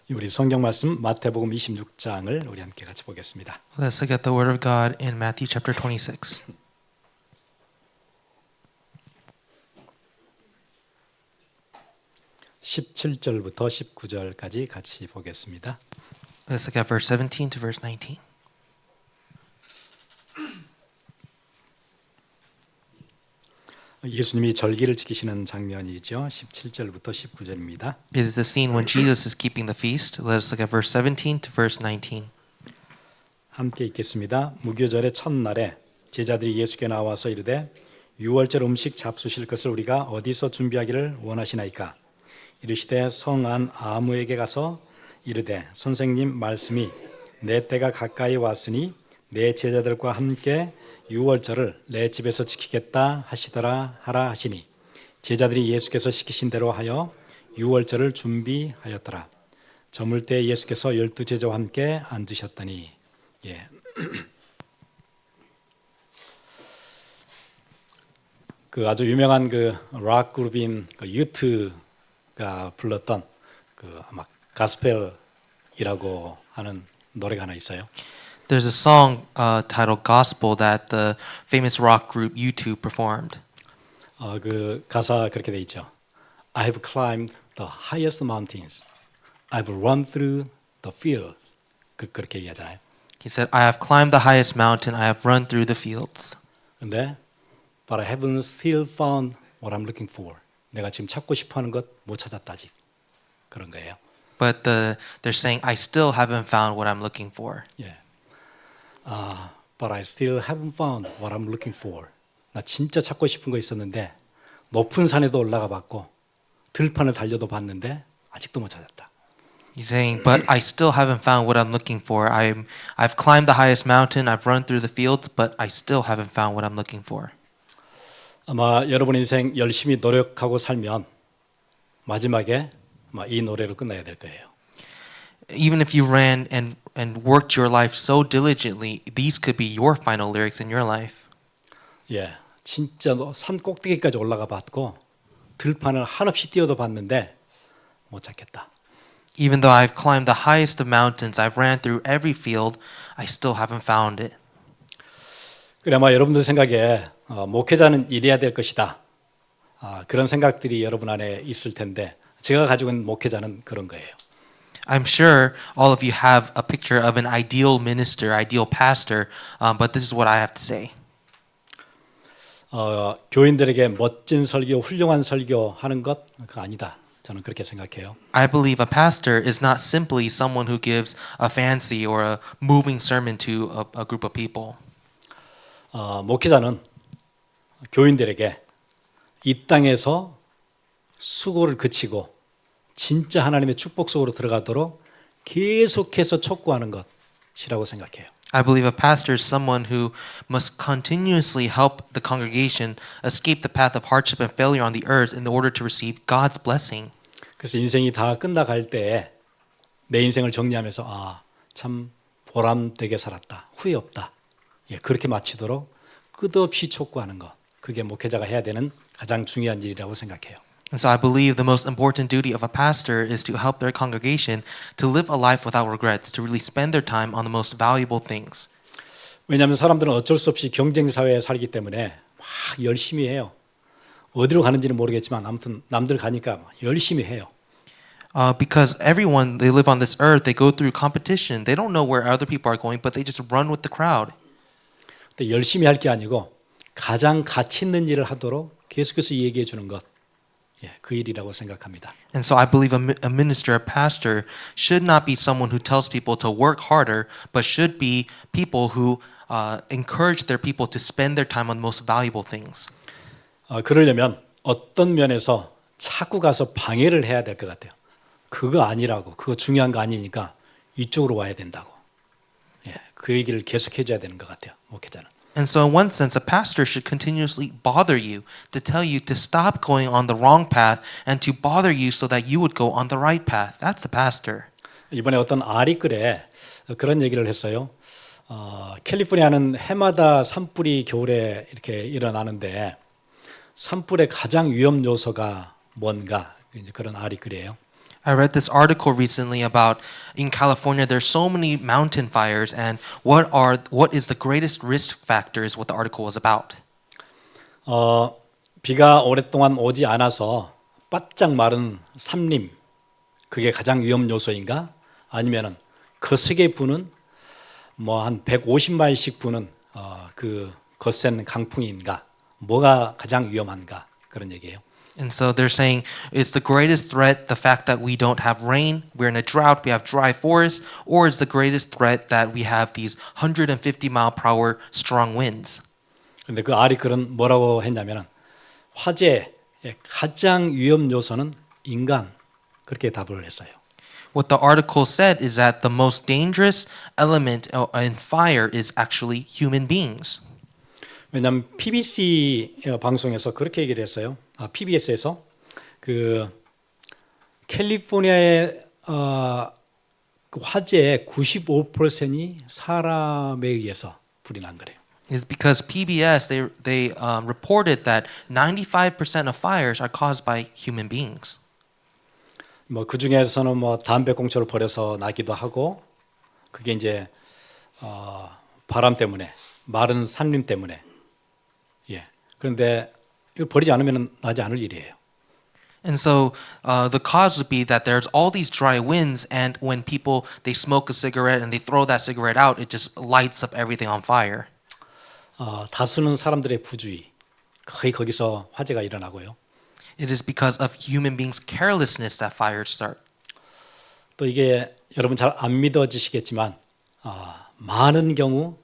우리 성경 말씀 마태복음 26장을 우리 함께 같이 보겠습니다. Let's look at the Word of God in Matthew chapter 26. 17절부터 19절까지 같이 보겠습니다. Let's look at verse 17 to verse 19. 예수님이 절기를 지키시는 장면이죠. 17절부터 19절입니다. It is the scene when Jesus is keeping the feast. Let us look at verse 17 to verse 19. 함께 읽겠습니다. 무교절의 첫날에 제자들이 예수께 나와서 이르되 유월절 음식 잡수실 것을 우리가 어디서 준비하기를 원하시나이까? 이르시되 성안 아무에게 가서 이르되 선생님 말씀이 내 때가 가까이 왔으니 내 제자들과 함께 유월절을 내 집에서 지키겠다 하시더라 하라 하시니 제자들이 예수께서 시키신 대로 하여 유월절을 준비하였더라. 저물 때 예수께서 12 제자와 함께 앉으셨더니 그 아주 유명한 그 락 그룹인 그 유트가 불렀던 그 아마 가스펠이라고 하는 노래가 하나 있어요. There's a song titled Gospel that the famous rock group U2 performed. 그 가사 그렇게 돼 있죠. I have climbed the highest mountains. I've run through the fields. 그렇게 얘기하잖아요. He said, I have climbed the highest mountain, I have run through the fields. 근데 but I haven't still found what I'm looking for. 내가 지금 찾고 싶어하는 것 못 찾았다 아직. 그런 거예요. But they're saying, I still haven't found what I'm looking for. 예. But I still haven't found what I'm looking for. 나 진짜 찾고 싶은 거 있었는데 높은 산에도 올라가 봤고 들판을 달려도 봤는데 아직도 못 찾았다. He's saying, but I still haven't found what I'm looking for. I've climbed the highest mountain, I've run through the fields, but I still haven't found what I'm looking for. 아마 여러분 인생 열심히 노력하고 살면 마지막에 이 노래로 끝나야 될 거예요. Even if you ran and worked your life so diligently, these could be your final lyrics in your life. 예, 진짜 산 꼭대기까지 올라가 봤고 들판을 한없이 뛰어도 봤는데 못 찾겠다. Even though I've climbed the highest of mountains, I've ran through every field, I still haven't found it. 그래 아마 여러분들 생각에 목회자는 이래야 될 것이다. 그런 생각들이 여러분 안에 있을 텐데 제가 가지고 있는 목회자는 그런 거예요. I'm sure all of you have a picture of an ideal minister, ideal pastor, but this is what I have to say. 교인들에게 멋진 설교, 훌륭한 설교 하는 것 그거 아니다. 저는 그렇게 생각해요. I believe a pastor is not simply someone who gives a fancy or a moving sermon to a group of people. 목회자는 교인들에게 이 땅에서 수고를 그치고 진짜 하나님의 축복 속으로 들어가도록 계속해서 촉구하는 것이라고 생각해요. I believe a pastor is someone who must continuously help the congregation escape the path of hardship and failure on the earth in order to receive God's blessing. 그래서 인생이 다 끝나갈 때 내 인생을 정리하면서 참 보람되게 살았다. 후회 없다. 그렇게 마치도록 끝없이 촉구하는 것. 그게 목회자가 해야 되는 가장 중요한 일이라고 생각해요. And so I believe the most important duty of a pastor is to help their congregation to live a life without regrets, to really spend their time on the most valuable things. 왜냐하면 사람들은 어쩔 수 없이 경쟁 사회에 살기 때문에 막 열심히 해요. 어디로 가는지는 모르겠지만 아무튼 남들 가니까 열심히 해요. Because everyone, they live on this earth, they go through competition. They don't know where other people are going, but they just run with the crowd. 근데 열심히 할 게 아니고 가장 가치 있는 일을 하도록 계속해서 얘기해 주는 것. 그 일이라고 생각합니다. And so I believe a minister, a pastor, should not be someone who tells people to work harder, but should be people who encourage their people to spend their time on the most valuable things. 그러려면 어떤 면에서 자꾸 가서 방해를 해야 될 것 같아요. 그거 아니라고, 그거 중요한 거 아니니까 이쪽으로 와야 된다고. 그 얘기를 계속 해줘야 되는 것 같아요. 목회자는. And so in one sense, a pastor should continuously bother you to tell you to stop going on the wrong path and to bother you so that you would go on the right path. That's a pastor. 이번에 어떤 아리글에 그런 얘기를 했어요. 캘리포니아는 해마다 산불이 겨울에 이렇게 일어나는데 산불의 가장 위험 요소가 뭔가 이제 그런 아리글이에요. I read this article recently about in California there's so many mountain fires and what is the greatest risk factor is what the article was about. 비가 오랫동안 오지 않아서 바짝 마른 산림 그게 가장 위험 요소인가? 아니면은 거세게 부는 뭐 한 150마일씩 부는 그 거센 강풍인가? 뭐가 가장 위험한가? 그런 얘기예요. And so they're saying is the greatest threat the fact that we don't have rain, we're in a drought, we have dry forests, or is the greatest threat that we have these 150 mile per hour strong winds? 근데 그 아리클은 뭐라고 했냐면은 화재의 가장 위험 요소는 인간 그렇게 답을 했어요. What the article said is that the most dangerous element in fire is actually human beings. 왜냐하면 PBC 방송에서 그렇게 얘기를 했어요. PBS에서 그 캘리포니아의 그 화재의 95%이 사람에 의해서 불이 난 거래요. Is because PBS they reported that 95% of fires are caused by human beings. 뭐 그 중에서는 뭐 담배꽁초를 버려서 나기도 하고 그게 이제 바람 때문에 마른 산림 때문에 예 그런데 이걸 버리지 않으면 나지 않을 일이에요. And so the cause would be that there's all these dry winds, and when people they smoke a cigarette and they throw that cigarette out, it just lights up everything on fire. 다수는 사람들의 부주의 거의 거기서 화재가 일어나고요. It is because of human beings' carelessness that fires start. 또 이게 여러분 잘 안 믿어지시겠지만 많은 경우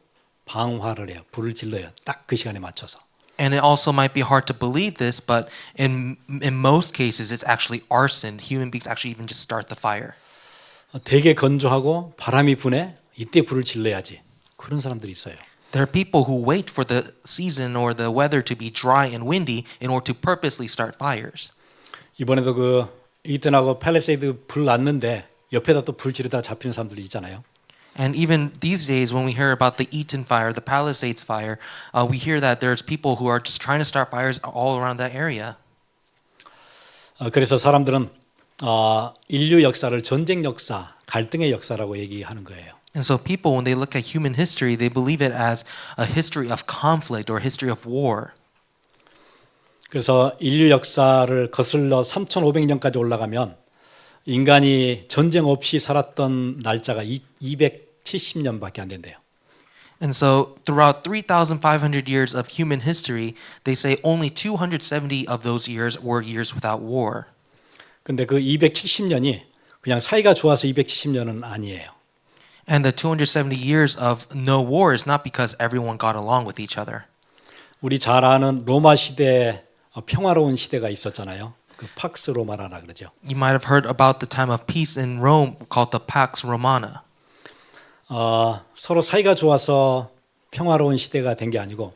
방화를 해요. 불을 질러요. 딱 그 시간에 맞춰서. And it also might be hard to believe this, but in most cases, it's actually arson. Human beings actually even just start the fire. 되게 건조하고 바람이 부네. 이때 불을 질러야지. 그런 사람들이 있어요. There are people who wait for the season or the weather to be dry and windy in order to purposely start fires. 이번에도 그 이튼하고 팰리세이드 불 났는데 옆에다 또 불 지르다가 잡히는 사람들이 있잖아요. And even these days, when we hear about the Eaton fire, the Palisades fire, we hear that there's people who are just trying to start fires all around that area. 그래서 사람들은 인류 역사를 전쟁 역사, 갈등의 역사라고 얘기하는 거예요. And so people, when they look at human history, they believe it as a history of conflict or a history of war. 그래서 인류 역사를 거슬러 3,500년까지 올라가면 인간이 전쟁 없이 살았던 날짜가 270년밖에 안 된대요. And so throughout 3,500 years of human history, they say only 270 of those years were years without war. 근데 그 270년이 그냥 사이가 좋아서 270년은 아니에요. And the 270 years of no war is not because everyone got along with each other. 우리 잘 아는 로마 시대 평화로운 시대가 있었잖아요. 그 팍스 로마나라 그러죠. You might have heard about the time of peace in Rome called the Pax Romana. 서로 사이가 좋아서 평화로운 시대가 된 게 아니고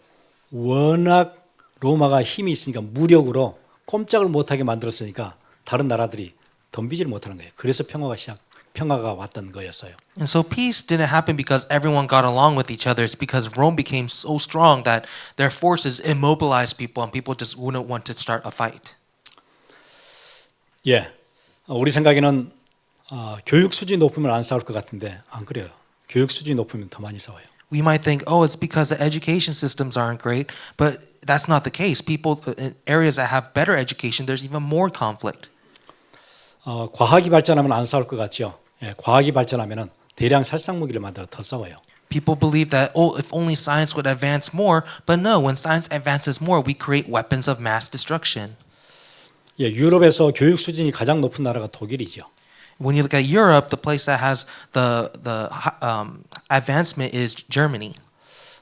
워낙 로마가 힘이 있으니까 무력으로 꼼짝을 못하게 만들었으니까 다른 나라들이 덤비지를 못하는 거예요. 그래서 평화가 왔던 거였어요. And so peace didn't happen because everyone got along with each other. It's because Rome became so strong that their forces immobilized people and people just wouldn't want to start a fight. 예, 우리 생각에는 교육 수준이 높으면 안 싸울 것 같은데 안 그래요. 교육 수준이 높으면 더 많이 싸워요. We might think, oh, it's because the education systems aren't great, but that's not the case. People in areas that have better education, there's even more conflict. 과학이 발전하면 안 싸울 것 같죠. 예, 과학이 발전하면은 대량 살상 무기를 만들어 더 싸워요. People believe that, oh, if only science would advance more, but no, when science advances more, we create weapons of mass destruction. 예, 유럽에서 교육 수준이 가장 높은 나라가 독일이죠. When you look at Europe, the place that has the advancement is Germany.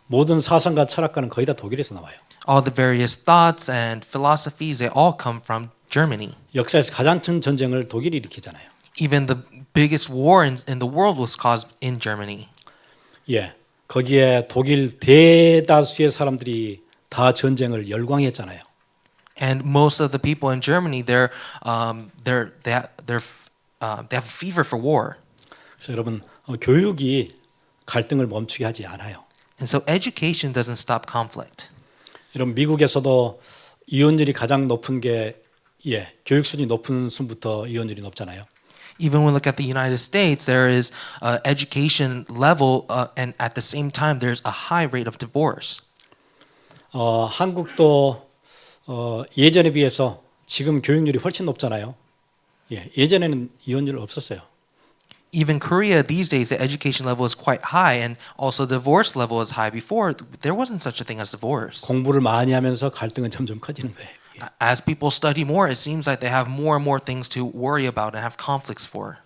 모든 사상과 철학가는 거의 다 독일에서 나와요. All the various thoughts and philosophies, they all come from Germany. 역사에서 가장 큰 전쟁을 독일이 일으키잖아요. Even the biggest war in the world was caused in Germany. 예, 거기에 독일 대다수의 사람들이 다 전쟁을 열광했잖아요. And most of the people in Germany, they have a fever for war. 그래서 여러분 교육이 갈등을 멈추게 하지 않아요. And so education doesn't stop conflict. 여러분 미국에서도 이혼율이 가장 높은 게 교육 수준이 높은 순부터 이혼율이 높잖아요. Even when we look at the United States, there is education level, and at the same time, there's a high rate of divorce. 한국도 예전에 비해서 지금 교육률이 훨씬 높잖아요. 예, 예전에는 이혼율 없었어요. Even Korea these days, the education level is quite high, and also the divorce level is high. Before, there wasn't such a thing as divorce. 공부를 많이 하면서 갈등은 점점 커지는 거예요. 예. As people study more, it seems like they have more and more things to worry about and have conflicts for.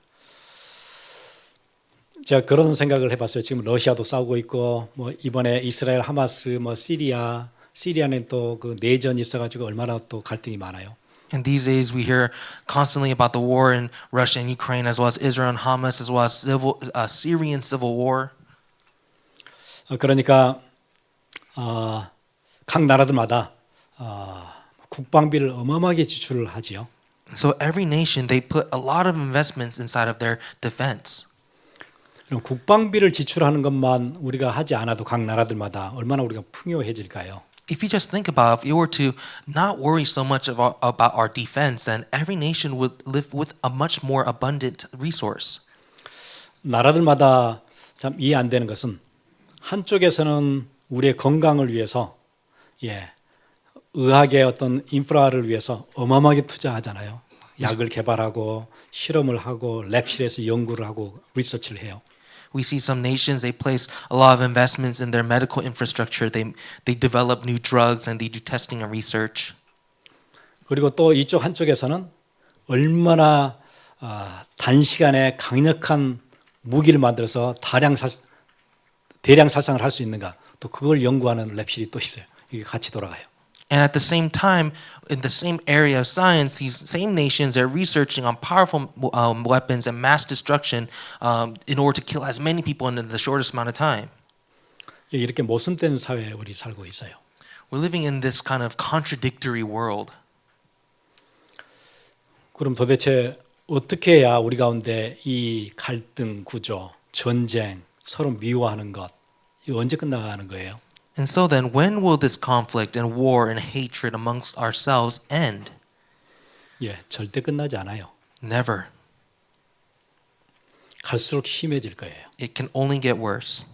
제가 그런 생각을 해봤어요. 지금 러시아도 싸우고 있고, 뭐 이번에 이스라엘 하마스, 뭐 시리아는 또 그 내전이 있어가지고 얼마나 또 갈등이 많아요. And these days, we hear constantly about the war in Russia and Ukraine, as well as Israel and Hamas, as well as Syrian civil war. 그러니까 각 나라들마다 국방비를 어마어마하게 지출을 하지요. So every nation, they put a lot of investments inside of their defense. 그럼 국방비를 지출하는 것만 우리가 하지 않아도 각 나라들마다 얼마나 우리가 풍요해질까요? If you just think about, if you were to not worry so much about our defense, then every nation would live with a much more abundant resource. 나라들마다 참 이해 안 되는 것은 한쪽에서는 우리의 건강을 위해서 의학의 어떤 인프라를 위해서 어마어마하게 투자하잖아요. 약을 개발하고 실험을 하고 랩실에서 연구를 하고 리서치를 해요. We see some nations, they place a lot of investments in their medical infrastructure. They develop new drugs and they do testing and research. 그리고 또 이쪽 한쪽에서는 얼마나 단시간에 강력한 무기를 만들어서 대량 살상을 할 수 있는가, 또 그걸 연구하는 랩실이 또 있어요. 이게 같이 돌아가요. And at the same time, in the same area of science, these same nations are researching on powerful weapons and mass destruction in order to kill as many people in the shortest amount of time. 이렇게 모순된 사회에 우리 살고 있어요. We're living in this kind of contradictory world. 그럼 도대체 어떻게 해야 우리 가운데 이 갈등 구조, 전쟁, 서로 미워하는 것, 이거 언제 끝나가는 거예요? And so then, when will this conflict and war and hatred amongst ourselves end? 절대 끝나지 않아요. Never. 갈수록 심해질 거예요. It can only get worse.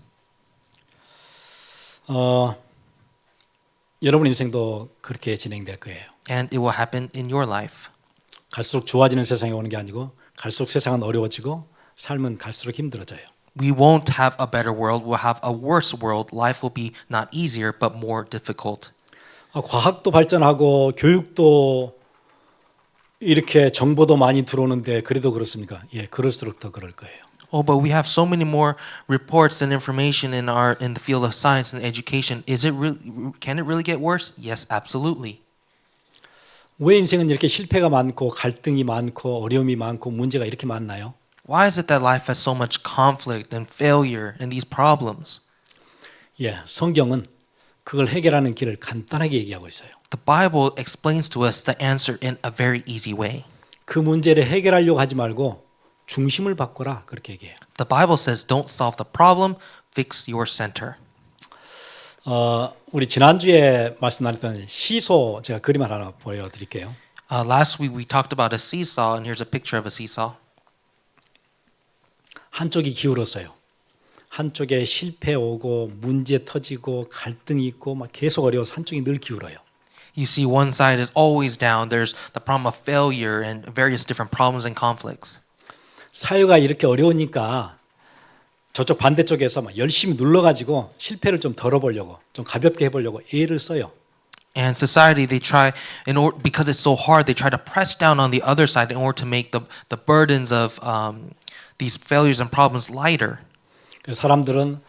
여러분 인생도 그렇게 진행될 거예요. And it will happen in your life. 갈수록 좋아지는 세상이 오는 게 아니고 갈수록 세상은 어려워지고 삶은 갈수록 힘들어져요. We won't have a better world, we'll have a worse world. Life will be not easier, but more difficult. 과학도 발전하고 교육도 이렇게 정보도 많이 들어오는데 그래도 그렇습니까? 그럴수록 더 그럴 거예요. Oh, but we have so many more reports and information in the field of science and education. Can it really get worse? Yes, absolutely. 왜 인생은 이렇게 실패가 많고 갈등이 많고 어려움이 많고 문제가 이렇게 많나요? Why is it that life has so much conflict and failure and these problems? 성경은 그걸 해결하는 길을 간단하게 얘기하고 있어요. The Bible explains to us the answer in a very easy way. 그 문제를 해결하려고 하지 말고 중심을 바꿔라, 그렇게 얘기해요. The Bible says, don't solve the problem, fix your center. 우리 지난주에 말씀 나눴던 시소 제가 그림 하나 보여드릴게요. Last week we talked about a seesaw, and here's a picture of a seesaw. 한쪽이 기울었어요. 한쪽에 실패 오고 문제 터지고 갈등이 있고 막 계속 어려워서 한쪽이 늘 기울어요. You see, one side is always down. There's the problem of failure and various different problems and conflicts. 사회가 이렇게 어려우니까 저쪽 반대쪽에서 막 열심히 눌러가지고 실패를 좀 덜어보려고, 좀 가볍게 해보려고 애를 써요. And society, they try, because it's so hard, they try to press down on the other side in order to make the burdens of these failures and problems lighter. 그래서 사람들은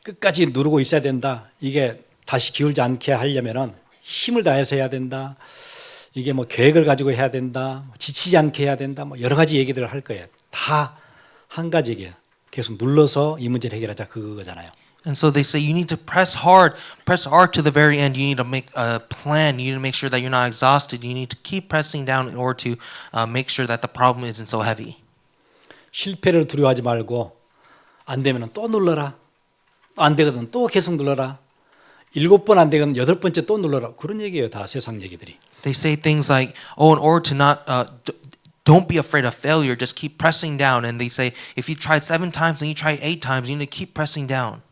끝까지 누르고 있어야 된다. 이게 다시 기울지 않게 하려면은 힘을 다해서 해야 된다. 이게 뭐 계획을 가지고 해야 된다. 지치지 않게 해야 된다. 뭐 여러 가지 얘기들을 할 거예요. 다 한 가지 얘기예요. 계속 눌러서 이 문제를 해결하자, 그거잖아요. And so they say you need to press hard to the very end. You need to make a plan. You need to make sure that you're not exhausted. You need to keep pressing down in order to make sure that the problem isn't so heavy. 실패를 두려워하지 말고 안 되면 또 눌러라. 안 되거든 또 계속 눌러라. 7번 안 되거든 8번째 또 눌러라. 그런 얘기예요. 다 세상 얘기들이. They say things like, "Oh, in order to not Don't be afraid of failure. Just keep pressing down. And they say, if you tried 7 times and you try 8 times, you need to keep pressing down.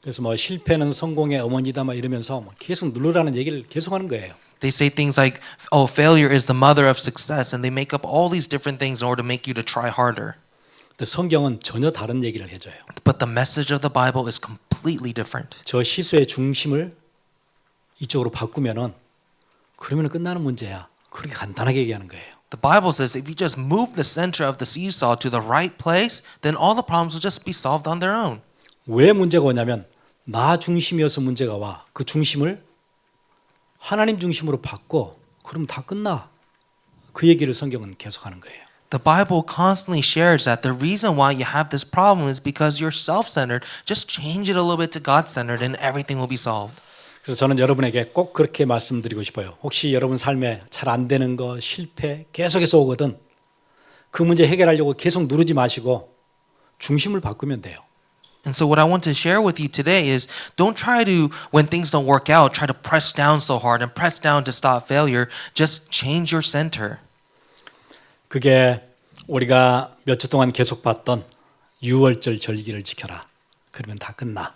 그래서 뭐 실패는 성공의 어머니다 막 이러면서 뭐 계속 누르라는 얘기를 계속하는 거예요. They say things like, oh, failure is the mother of success. And they make up all these different things in order to make you to try harder. 근데 성경은 전혀 다른 얘기를 해줘요. But the message of the Bible is completely different. 저 시소의 중심을 이쪽으로 바꾸면은 그러면 끝나는 문제야. 그렇게 간단하게 얘기하는 거예요. The Bible says if you just move the center of the seesaw to the right place, then all the problems will just be solved on their own. 왜 문제가 오냐면 나 중심이어서 문제가 와. 그 중심을 하나님 중심으로 바꿔. 그럼 다 끝나. 그 얘기를 성경은 계속하는 거예요. The Bible constantly shares that the reason why you have this problem is because you're self-centered. Just change it a little bit to God-centered and everything will be solved. 그래서 저는 여러분에게 꼭 그렇게 말씀드리고 싶어요. 혹시 여러분 삶에 잘 안 되는 거, 실패 계속해서 오거든. 그 문제 해결하려고 계속 누르지 마시고 중심을 바꾸면 돼요. And so what I want to share with you today is don't try to, when things don't work out, try to press down so hard and press down to stop failure. Just change your center. 그게 우리가 몇 주 동안 계속 봤던 유월절 절기를 지켜라. 그러면 다 끝나.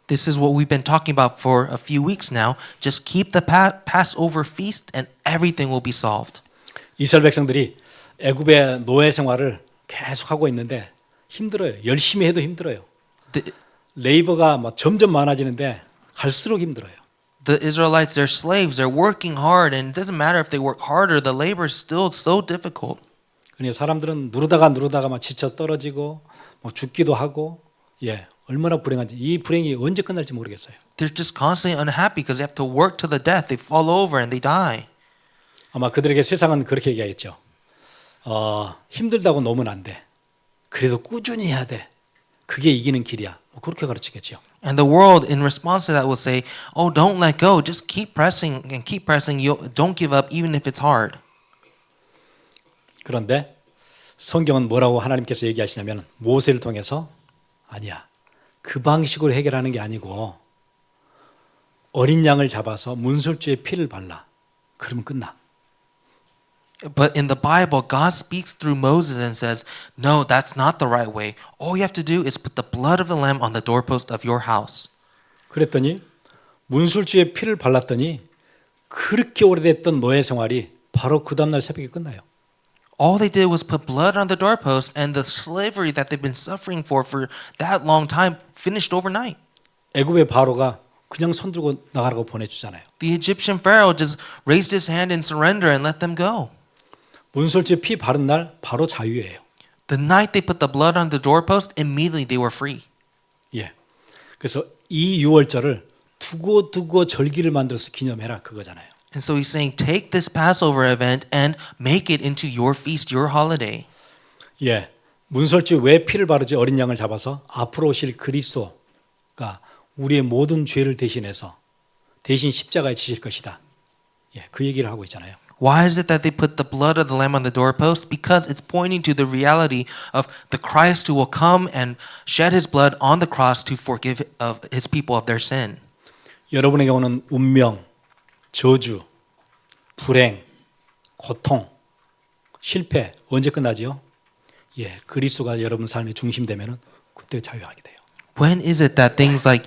This is what we've been talking about for a few weeks now. Just keep the Passover feast and everything will be solved. 이스라엘 백성들이 애굽의 노예 생활을 계속 하고 있는데 힘들어요. 열심히 해도 힘들어요. 레이버가 막 점점 많아지는데 갈수록 힘들어요. The Israelites, they're slaves. They're working hard, and it doesn't matter if they work harder. The labor is still so difficult. 그러니까 사람들은 누르다가 막 지쳐 떨어지고 뭐 죽기도 하고 얼마나 불행한지 이 불행이 언제 끝날지 모르겠어요. They're just constantly unhappy because they have to work to the death. They fall over and they die. 아마 그들에게 세상은 그렇게 얘기하겠죠. 힘들다고 놓으면 안 돼. 그래도 꾸준히 해야 돼. 그게 이기는 길이야. 뭐 그렇게 가르치겠죠. And the world, in response to that, will say, "Oh, don't let go. Just keep pressing and keep pressing. You don't give up, even if it's hard." 그런데 성경은 뭐라고 하나님께서 얘기하시냐면 모세를 통해서 아니야. 그 방식으로 해결하는 게 아니고 어린 양을 잡아서 문설주에 피를 발라. 그러면 끝나. But in the Bible, God speaks through Moses and says, "No, that's not the right way. All you have to do is put the blood of the lamb on the doorpost of your house." 그랬더니 문술주에 피를 발랐더니 그렇게 오래됐던 노예 생활이 바로 그 다음날 새벽에 끝나요. All they did was put blood on the doorpost, and the slavery that they've been suffering for that long time finished overnight. 애굽의 바로가 그냥 손 들고 나가라고 보내주잖아요. The Egyptian Pharaoh just raised his hand in surrender and let them go. 문설주에 피 바른 날 바로 자유예요. The night they put the blood on the doorpost, immediately they were free. 그래서 이 유월절을 두고 절기를 만들어서 기념해라 그거잖아요. And so he's saying, take this Passover event and make it into your feast, your holiday. 문설주 왜 피를 바르지? 어린 양을 잡아서 앞으로 오실 그리스도가 우리의 모든 죄를 대신해서 대신 십자가에 지실 것이다. 그 얘기를 하고 있잖아요. Why is it that they put the blood of the lamb on the doorpost? Because it's pointing to the reality of the Christ who will come and shed his blood on the cross to forgive of his people of their sin. 여러분에게 오는 운명, 저주, 불행, 고통, 실패 언제 끝나지요? 그리스도가 여러분 삶의 중심 되면은 그때 자유하게 돼요. When is it that things like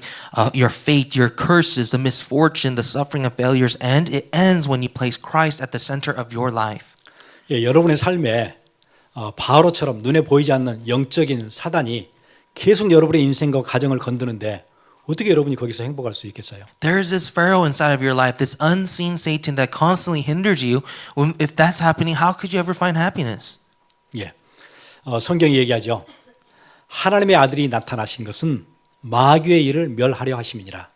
your fate, your curses, the misfortune, the suffering and failures end? It ends when you place Christ at the center of your life. 여러분의 삶에 바로처럼 눈에 보이지 않는 영적인 사단이 계속 여러분의 인생과 가정을 건드는데 어떻게 여러분이 거기서 행복할 수 있겠어요? There is this Pharaoh inside of your life, this unseen Satan that constantly hinders you. If that's happening, how could you ever find happiness? 성경이 얘기하죠. 하나님의 아들이 나타나신 것은 마귀의 일을 멸하려 하심이니라.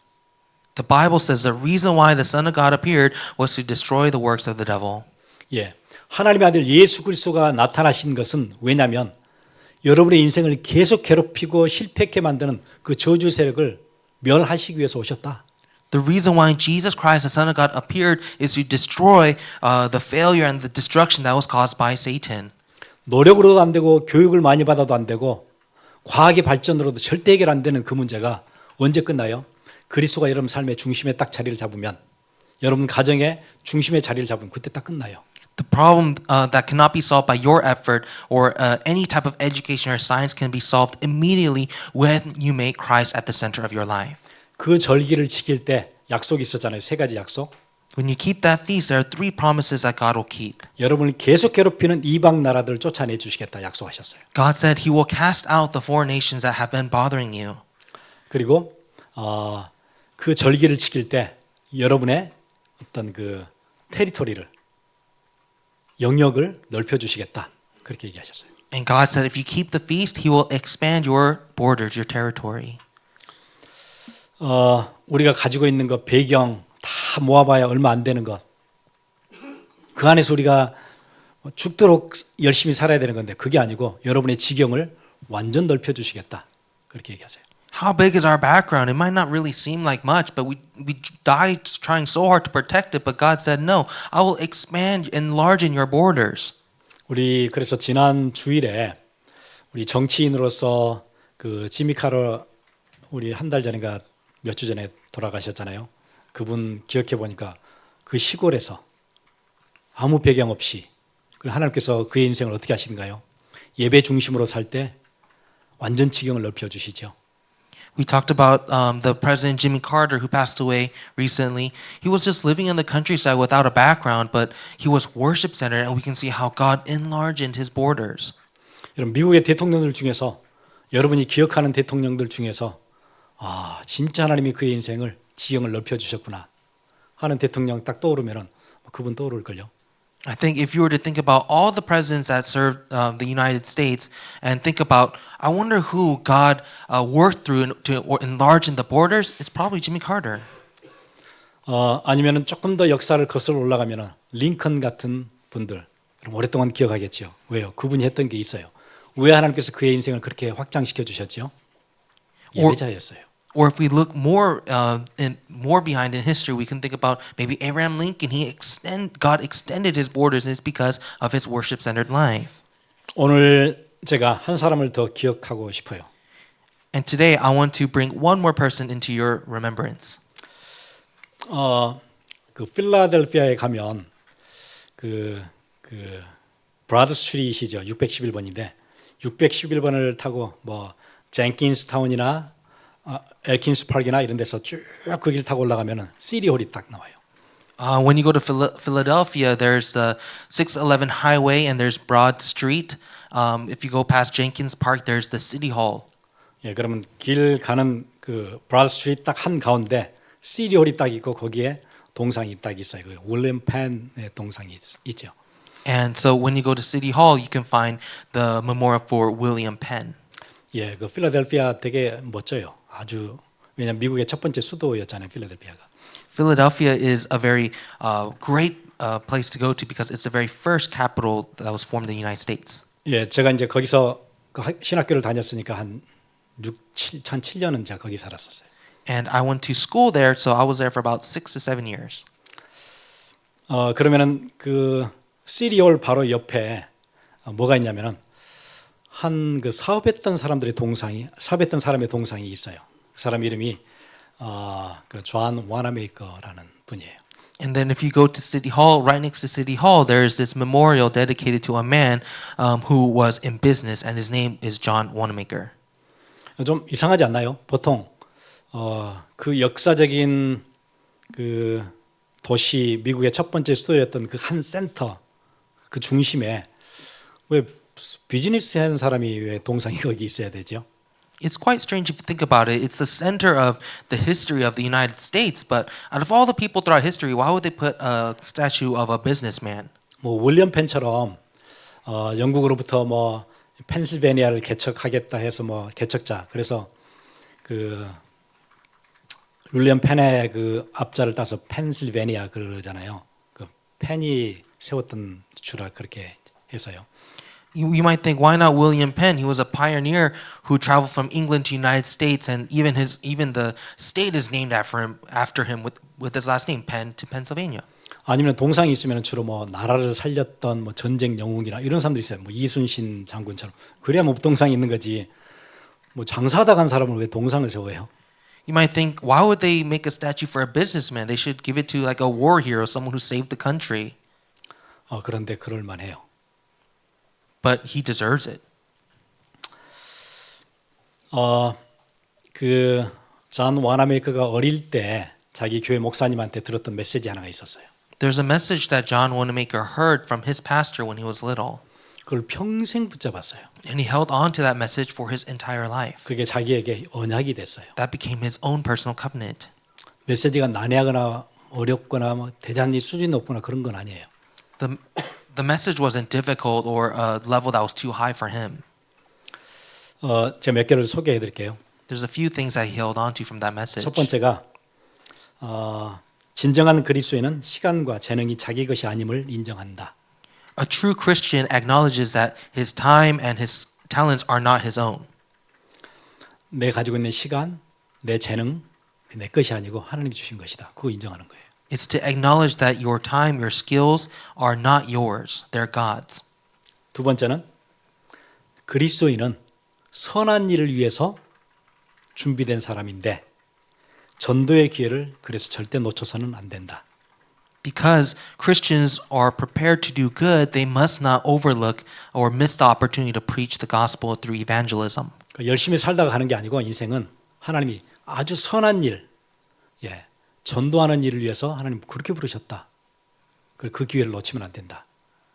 The Bible says the reason why the Son of God appeared was to destroy the works of the devil. 하나님의 아들 예수 그리스도가 나타나신 것은 왜냐하면 여러분의 인생을 계속 괴롭히고 실패케 만드는 그 저주 세력을 멸하시기 위해서 오셨다. The reason why Jesus Christ, the Son of God, appeared is to destroy the failure and the destruction that was caused by Satan. 노력으로도 안 되고 교육을 많이 받아도 안 되고 과학의 발전으로도 절대 해결 안 되는 그 문제가 언제 끝나요? 그리스도가 여러분 삶의 중심에 딱 자리를 잡으면 여러분 가정의 중심의 자리를 잡으면 그때 딱 끝나요. The problem that cannot be solved by your effort or any type of education or science can be solved immediately when you make Christ at the center of your life. 그 절기를 지킬 때 약속이 있었잖아요. 세 가지 약속. When you keep that feast, there are 3 promises that God will keep. 여러분을 계속 괴롭히는 이방 나라들을 쫓아내 주시겠다 약속하셨어요. God said He will cast out the foreign nations that have been bothering you. 그리고 그 절기를 지킬 때 여러분의 어떤 그 테리토리를 영역을 넓혀 주시겠다. 그렇게 얘기하셨어요. And God said if you keep the feast, He will expand your borders, your territory. 우리가 가지고 있는 것 배경 다 모아봐야 얼마 안 되는 것. 그 안에서 우리가 죽도록 열심히 살아야 되는 건데 그게 아니고 여러분의 지경을 완전 넓혀 주시겠다. 그렇게 얘기하세요. How big is our background? It might not really seem like much, but we died trying so hard to protect it. But God said, no, I will expand, enlarge in your borders. 우리 그래서 지난 주일에 우리 정치인으로서 그 지미 카러 우리 한 달 전인가 몇 주 전에 돌아가셨잖아요. 그분 기억해 보니까 그 시골에서 아무 배경 없이 하나님께서 그의 인생을 어떻게 하시는가요? 예배 중심으로 살 때 완전 지경을 넓혀 주시죠. We talked about the President Jimmy Carter who passed away recently. He was just living in the countryside without a background, but he was worship centered, and we can see how God enlarged his borders. 여러분 미국의 대통령들 중에서 여러분이 기억하는 대통령들 중에서 진짜 하나님이 그의 인생을 지경을 넓혀 주셨구나 하는 대통령 딱 떠오르면은 그분 떠오를걸요. I think if you were to think about all the presidents that served the United States and think about, I wonder who God worked through to enlarge in the borders, it's probably Jimmy Carter. 아니면은 조금 더 역사를 거슬러 올라가면은 링컨 같은 분들 오랫동안 기억하겠죠. 왜요? 그분이 했던 게 있어요. 왜 하나님께서 그의 인생을 그렇게 확장시켜 주셨죠? 예배자였어요. Or if we look more behind in history, we can think about maybe Abraham Lincoln. God extended his borders, and it's because of his worship-centered life. 오늘 제가 한 사람을 더 기억하고 싶어요. And today, I want to bring one more person into your remembrance. 그 필라델피아에 가면 그 브라드 스트리트이죠. 611번인데 611번을 타고 뭐 젠킨스 타운이나 엘킨스 파크나 이런 데서 쭉 그 길 타고 올라가면은 시리홀이 딱 나와요. When you go to Philadelphia, there's the 611 highway and there's Broad Street. If you go past Jenkins Park, there's the City Hall. 예, 그러면 길 가는 그 브라드 스트리트 딱 한 가운데 시리홀이 딱 있고 거기에 동상이 딱 있어요. 그 윌리엄 펜의 동상이 있죠. And so when you go to City Hall, you can find the memorial for William Penn. 예, 그 필라델피아 되게 멋져요. 아주 왜냐면 미국의 첫 번째 수도였잖아요, 필라델피아가. Philadelphia is a very great place to go to because it's the very first capital that was formed in the United States. 예, 제가 이제 거기서 그 신학교를 다녔으니까 한 7년은 제가 거기 살았었어요. And I went to school there, so I was there for about 6 to 7 years. 그러면은 그 시리홀 바로 옆에 뭐가 있냐면은 한 그 사업했던 사람의 동상이 있어요. 그 사람 이름이 그 존 와나메이커라는 분이에요. And then if you go to City Hall, right next to City Hall, there is this memorial dedicated to a man who was in business, and his name is John Wanamaker. 좀 이상하지 않나요? 보통 그 역사적인 그 도시 미국의 첫 번째 수도였던 그 한 센터 그 중심에 왜 비즈니스 하는 사람이 왜 동상이 거기 있어야 되죠? It's quite strange if you think about it. It's the center of the history of the United States, but out of all the people throughout history, why would they put a statue of a businessman? 뭐 윌리엄 펜처럼 영국으로부터 뭐 펜실베니아를 개척하겠다 해서 뭐 개척자 그래서 그 윌리엄 펜의 그 앞자를 따서 펜실베니아 그러잖아요. 그 펜이 세웠던 주라 그렇게 해서요. You might think, why not William Penn? He was a pioneer who traveled from England to United States, and even the state is named after him with his last name, Penn to Pennsylvania. 아니면 동상이 있으면 주로 뭐 나라를 살렸던 뭐 전쟁 영웅이나 이런 사람들이 있어요. 뭐 이순신 장군처럼. 그래야 뭐 동상이 있는 거지. 뭐 장사하다 간 사람을 왜 동상을 세워요? You might think, why would they make a statue for a businessman? They should give it to like a war hero, someone who saved the country. 그런데 그럴 만해요. But he deserves it. 존 와나메이커가 어릴 때 자기 교회 목사님한테 들었던 메시지 하나가 있었어요. There's a message that John Wanamaker heard from his pastor when he was little, 그걸 평생 붙잡았어요. and he held on to that message for his entire life. 그게 자기에게 언약이 됐어요. That became his own personal covenant. 메시지가 난해하거나 어렵거나 뭐 대단히 수준이 높거나 그런 건 아니에요. The message wasn't difficult or a level that was too high for him. 제가 몇 개를 소개해 드릴게요. There's a few things that he held on to from that message. 첫 번째가 진정한 그리스도인은 시간과 재능이 자기 것이 아님을 인정한다. A true Christian acknowledges that his time and his talents are not his own. 내 가지고 있는 시간, 내 재능, 내 것이 아니고 하나님이 주신 것이다. 그거 인정하는 거예요. It's to acknowledge that your time, your skills are not yours. They're God's. 두 번째는 그리스도인은 선한 일을 위해서 준비된 사람인데 전도의 기회를 그래서 절대 놓쳐서는 안 된다. Because Christians are prepared to do good, they must not overlook or miss the opportunity to preach the gospel through evangelism. 열심히 살다가 가는 게 아니고 인생은 하나님이 아주 선한 일, 전도하는 일을 위해서 하나님 그렇게 부르셨다. 그 기회를 놓치면 안 된다.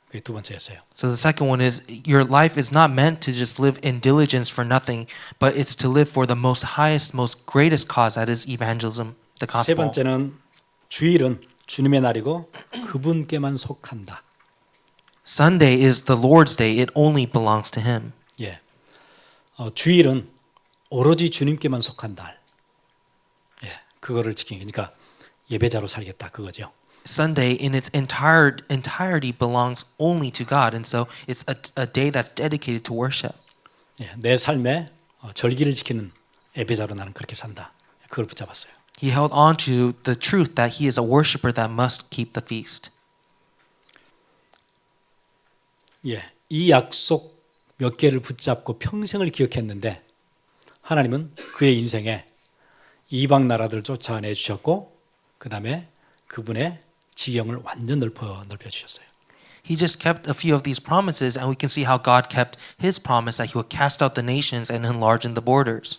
그게 두 번째였어요. So the second one is your life is not meant to just live in diligence for nothing, but it's to live for the most highest, most greatest cause, that is evangelism, the 세 gospel. 번째는 주일은 주님의 날이고 그분께만 속한다. Sunday is the Lord's day. It only belongs to him. 주일은 오로지 주님께만 속한 날. 그거를 지키는 그러니까 예배자로 살겠다 그거죠. Sunday in its entirety belongs only to God, and so it's a day that's dedicated to worship. 내 삶에 절기를 지키는 예배자로 나는 그렇게 산다. 그걸 붙잡았어요. He held on to the truth that he is a worshiper that must keep the feast. 이 약속 몇 개를 붙잡고 평생을 기억했는데 하나님은 그의 인생에 이방 나라들을 쫓아내 주셨고 그 다음에 그분의 지경을 완전 넓혀 주셨어요. He just kept a few of these promises, and we can see how God kept his promise that he would cast out the nations and enlarge the borders.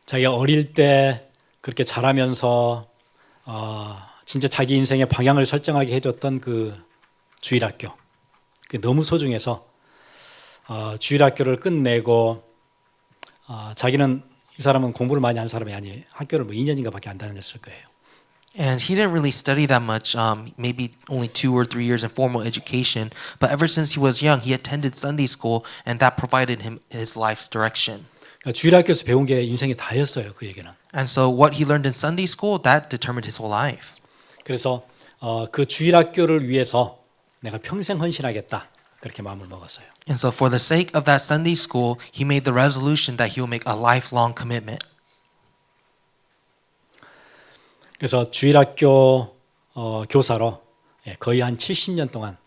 자기가 어릴 때 그렇게 자라면서 진짜 자기 인생의 방향을 설정하게 해줬던 그 주일학교 너무 소중해서 주일학교를 끝내고 자기는 이 사람은 공부를 많이 한 사람이 아니 학교를 뭐 2년인가밖에 안 다녔을 거예요. And he didn't really study that much, maybe only 2 or 3 years in formal education. But ever since he was young, he attended Sunday school, and that provided him his life's direction. 그러니까 주일학교에서 배운 게 인생의 다였어요. 그에게는. And so what he learned in Sunday school, that determined his whole life. 그래서 그 주일학교를 위해서 내가 평생 헌신하겠다. 그렇게 마음을 먹었어요. And so for the sake of that Sunday school, he made the resolution that he will make a lifelong commitment. 그래서 주일학교 교사로 거의 한 70년 동안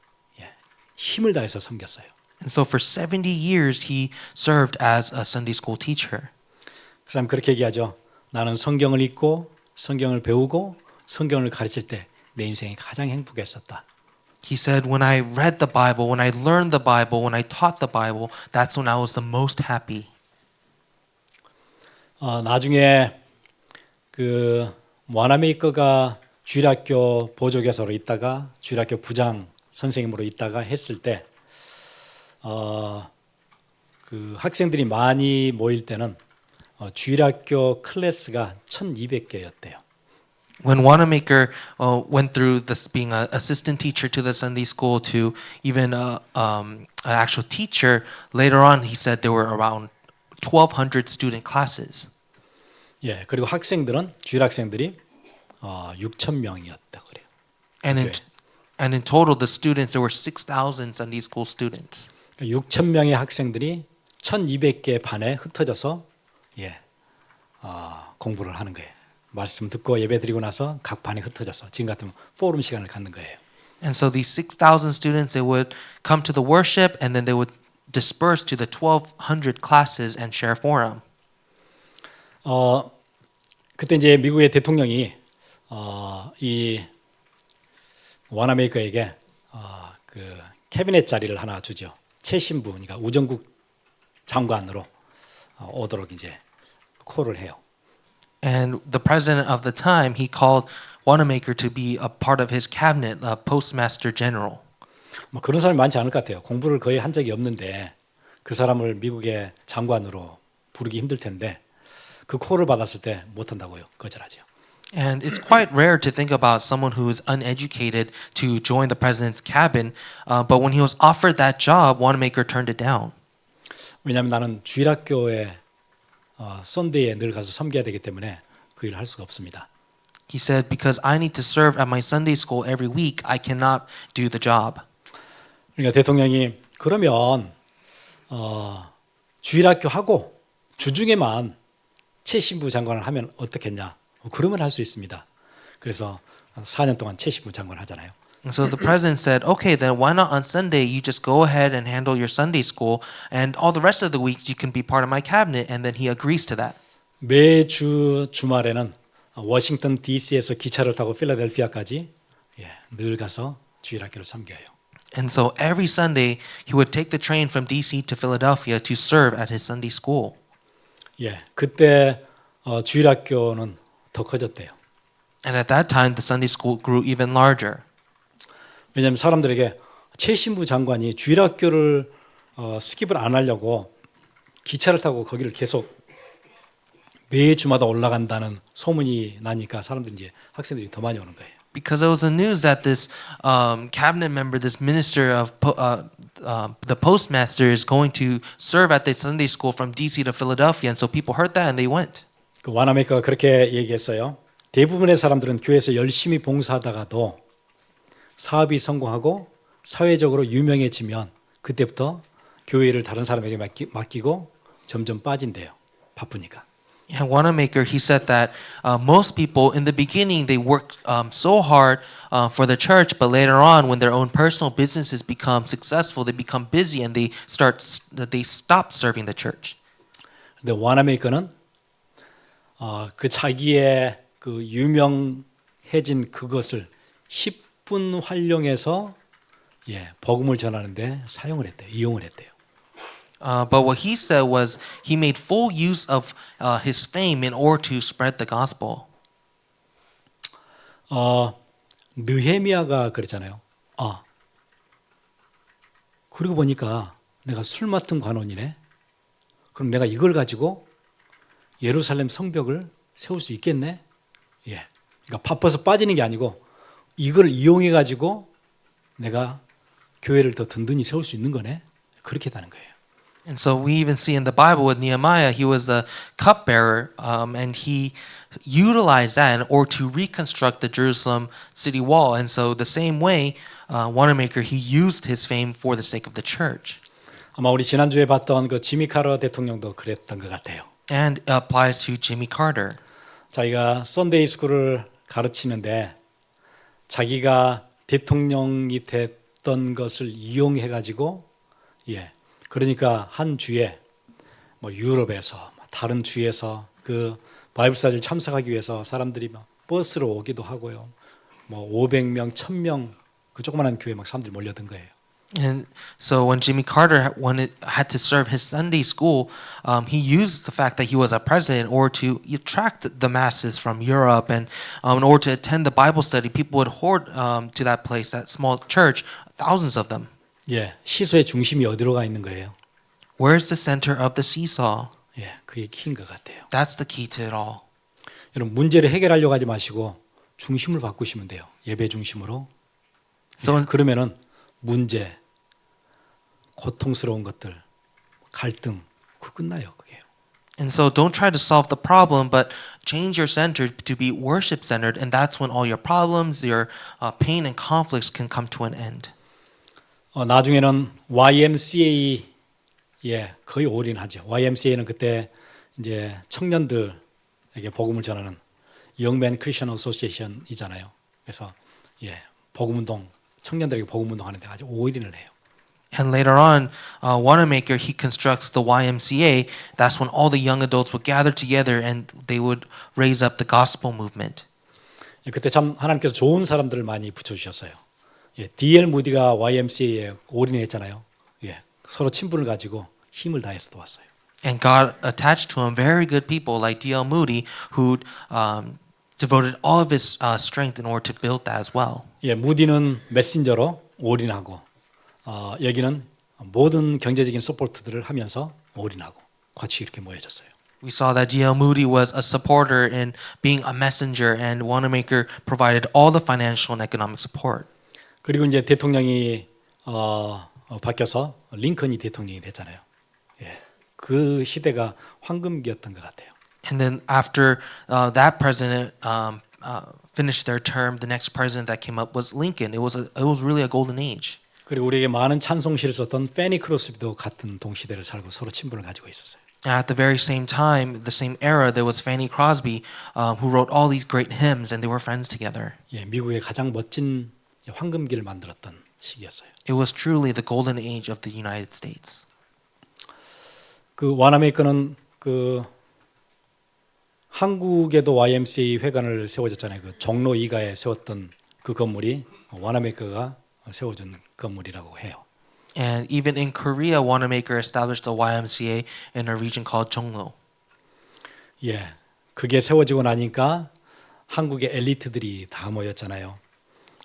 힘을 다해서 섬겼어요. And so for 70 years, he served as a Sunday school teacher. 그 사람 그렇게 얘기하죠. 나는 성경을 읽고 성경을 배우고 성경을 가르칠 때 내 인생이 가장 행복했었다. He said, when I read the Bible, when I learned the Bible, when I taught the Bible, that's when I was the most happy. 나중에 그 와나메이커가 주일학교 보조교사로 있다가 주일학교 부장 선생님으로 있다가 했을 때 그 학생들이 많이 모일 때는 주일학교 클래스가 1,200개였대요. When Wanamaker went through this being an assistant teacher to the Sunday school to even an actual teacher, later on he said there were around 1,200 student classes. 그리고 학생들은 주일 학생들이 6,000명이었다 그래요. And in total, the students, there were 6,000 Sunday school students. 6,000명의 학생들이 1,200개 반에 흩어져서 공부를 하는 거예요. 말씀 듣고 예배 드리고 나서 각 반에 흩어져서 지금 같으면 포럼 시간을 갖는 거예요. And so these 6,000 students, they would come to the worship, and then they would disperse to the 1,200 classes and share forum. 그때 이제 미국의 대통령이 이 와나메이커에게 그 캐비넷 자리를 하나 주죠. 최신부, 그러니까 우정국 장관으로 오도록 이제 콜을 해요. And the president of the time, he called Wanamaker to be a part of his cabinet, a postmaster general. 뭐 그런 사람이 많지 않을 것 같아요. 공부를 거의 한 적이 없는데 그 사람을 미국의 장관으로 부르기 힘들 텐데 그 콜을 받았을 때 못한다고요. 거절하죠. And it's quite rare to think about someone who is uneducated to join the president's cabin, but when he was offered that job, Wanamaker turned it down. 왜냐하면 나는 주일학교에 썬데이에 늘 가서 섬겨야 되기 때문에 그 일을 할 수가 없습니다. He said, because I need to serve at my Sunday school every week, I cannot do the job. 그러니까 대통령이 그러면 주일학교 하고 주중에만 최신부 장관을 하면 어떻겠냐? 그러면 할 수 있습니다. 그래서 4년 동안 최신부 장관 하잖아요. And so the president said, okay, then why not on Sunday you just go ahead and handle your Sunday school, and all the rest of the weeks you can be part of my cabinet, and then he agrees to that. 매주 주말에는 워싱턴 DC에서 기차를 타고 필라델피아까지 늘 가서 주일학교를 섬겨요. And so every Sunday he would take the train from DC to Philadelphia to serve at his Sunday school. 그때 주일학교는 더 커졌대요. And at that time the Sunday school grew even larger. 왜냐하면 사람들에게 최신부 장관이 주일학교를 스킵을 안 하려고 기차를 타고 거기를 계속 매주마다 올라간다는 소문이 나니까 사람들이 이제 학생들이 더 많이 오는 거예요. Because it was the news that this cabinet member, this minister of the postmaster, is going to serve at the Sunday school from DC to Philadelphia, and so people heard that and they went. 그 와나메이커가 그렇게 얘기했어요. 대부분의 사람들은 교회에서 열심히 봉사하다가도 사업이 성공하고 사회적으로 유명해지면 그때부터 교회를 다른 사람에게 맡기고 점점 빠진대요. 바쁘니까. And Wanamaker, he said that most people in the beginning they work so hard for the church, but later on, when their own personal businesses become successful, they become busy and they stop serving the church. 근데 와나메이커는 그 자기의 그 유명해진 그것을 10분 활용해서 복음을 전하는데 사용을 했대요. 이용을 했대요. But what he said was he made full use of his fame in order to spread the gospel. 느헤미야가 그랬잖아요. 그러고 보니까 내가 술 맡은 관원이네. 그럼 내가 이걸 가지고 예루살렘 성벽을 세울 수 있겠네. 그러니까 바빠서 빠지는 게 아니고 이걸 이용해 가지고 내가 교회를 더 든든히 세울 수 있는 거네. 그렇게 했다는 거예요. And so we even see in the Bible with Nehemiah, he was the cupbearer, and he utilized that in order to reconstruct the Jerusalem city wall. And so the same way, Wanamaker, he used his fame for the sake of the church. 아마 우리 지난주에 봤던 그 지미 카터 대통령도 그랬던 것 같아요. And it applies to Jimmy Carter. 자기가 썬데이 스쿨을 가르치는데 자기가 대통령이 됐던 것을 이용해 가지고 그러니까 한 주에 뭐 유럽에서 다른 주에서 그 바이블 스터디를 참석하기 위해서 사람들이 막 버스로 오기도 하고요. 뭐 500명, 1000명 그 조그만한 교회에 막 사람들이 몰려든 거예요. And so when Jimmy Carter had to serve his Sunday school, he used the fact that he was a president in order to attract the masses from Europe, and in order to attend the Bible study, people would hoard to that place, that small church, thousands of them. 시소의 중심이 어디로 가 있는 거예요? Where's the center of the seesaw? 그게 키인 것 같아요. That's the key to it all. 여러분 문제를 해결하려고 하지 마시고 중심을 바꾸시면 돼요. 예배 중심으로. 그러면은 문제, 고통스러운 것들, 갈등, 그 끝나요. 그게요. And so don't try to solve the problem, but change your center to be worship centered, and that's when all your problems, your pain and conflicts can come to an end. 나중에는 YMCA에 거의 올인하죠. YMCA는 그때 이제 청년들에게 복음을 전하는 Young Men Christian Association이잖아요. 그래서 복음운동, 청년들에게 복음운동 하는데 아주 올인을 해요. And later on, Wanamaker, he constructs the YMCA. That's when all the young adults would gather together and they would raise up the gospel movement. 그때 참 하나님께서 좋은 사람들을 많이 붙여주셨어요. 예, D.L. 무디가 YMCA에 올인했잖아요. 예, 서로 친분을 가지고 힘을 다해서 도왔어요. And God attached to him very good people like D.L. Moody, who devoted all of his strength in order to build that as well. 예, 무디는 메신저로 올인하고 여기는 모든 경제적인 서포트들을 하면서 올인하고 같이 이렇게 모여졌어요. We saw that D.L. Moody was a supporter in being a messenger, and Wanamaker provided all the financial and economic support. 그리고 이제 대통령이 바뀌어서 링컨이 대통령이 됐잖아요. 예, 그 시대가 황금기였던 것 같아요. And then after that president finished their term, the next president that came up was Lincoln. It was really a golden age. 그리고 우리에게 많은 찬송시를 썼던 페니 크로스비도 같은 동시대를 살고 서로 친분을 가지고 있었어요. At the very same time, the same era, there was Fanny Crosby, who wrote all these great hymns, and they were friends together. 예, 미국의 가장 멋진 황금기를 만들었던 시기였어요. It was truly the golden age of the United States. 그 와나메이커는 그 한국에도 YMCA 회관을 세워줬잖아요. 그 종로 2가에 세웠던 그 건물이 와나메이커가 세워준 건물이라고 해요. And even in Korea, Wanamaker established the YMCA in a region called Jongno. 예, 그게 세워지고 나니까 한국의 엘리트들이 다 모였잖아요.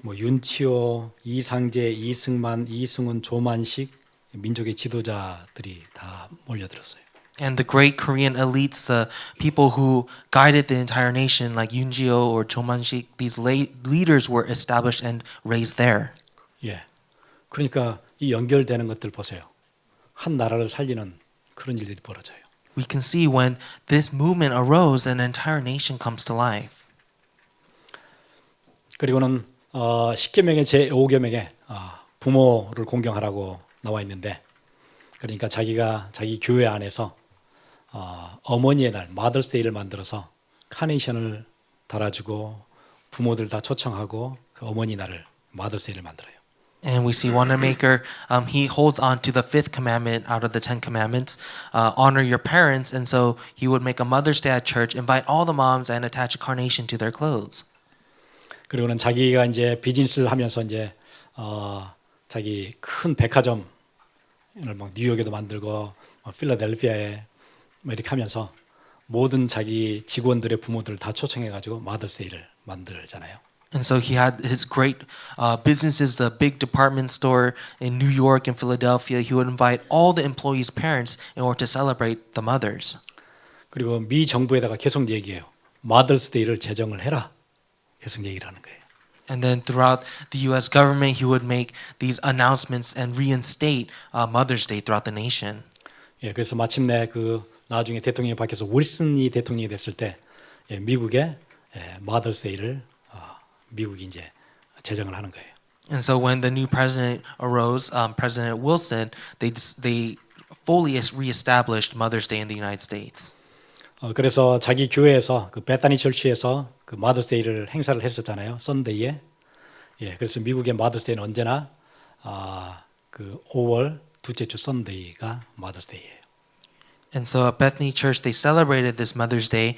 뭐 윤치호, 이상재, 이승만, 이승훈, 조만식 민족의 지도자들이 다 몰려들었어요. And the great Korean elites, the people who guided the entire nation, like Yoon Ji-oh or Cho Man-sik, these leaders were established and raised there. 예, 그러니까 이 연결되는 것들 보세요. 한 나라를 살리는 그런 일들이 벌어져요. We can see when this movement arose, an entire nation comes to life. 그리고는 10계명의 제5계명에 부모를 공경하라고 나와 있는데, 그러니까 자기가 자기 교회 안에서 어머니의 날, 마더스데이를 만들어서 카네이션을 달아주고 부모들 다 초청하고 그 어머니 날을 마더스데이를 만들어요. And we see Wanamaker, he holds on to the fifth commandment out of the 10 commandments, honor your parents. And so he would make a Mother's Day at church, invite all the moms, and attach a carnation to their clothes. 그리고는 자기가 이제 비즈니스를 하면서 이제 자기 큰 백화점을 막 뉴욕에도 만들고 필라델피아에 뭐 이렇게 하면서 모든 자기 직원들의 부모들을 다 초청해가지고 마더스데이를 만들잖아요. And so he had his great businesses, the big department store in New York and Philadelphia. He would invite all the employees' parents in order to celebrate the mothers. 그리고 미 정부에다가 계속 얘기해요. 마더스데이를 제정을 해라. 계속 얘기를 하는 거예요. And then throughout the U.S. government, he would make these announcements and reinstate Mother's Day throughout the nation. 예, 그래서 마침내 그 나중에 대통령이 바뀌어서 윌슨이 대통령이 됐을 때 미국의 마더스데이를 미국이 이제 제정을 하는 거예요. And so when the new president arose, President Wilson, they fully reestablished Mother's Day in the United States. 그래서 자기 교회에서 그 베타니 철치에서 그 마더스데이를 행사를 했었잖아요. 썬데이에. 예, 그래서 미국의 마더스데이는 언제나 그 5월 둘째 주 썬데이가 마더스데이예요. And so at Bethany Church, they celebrated this Mother's Day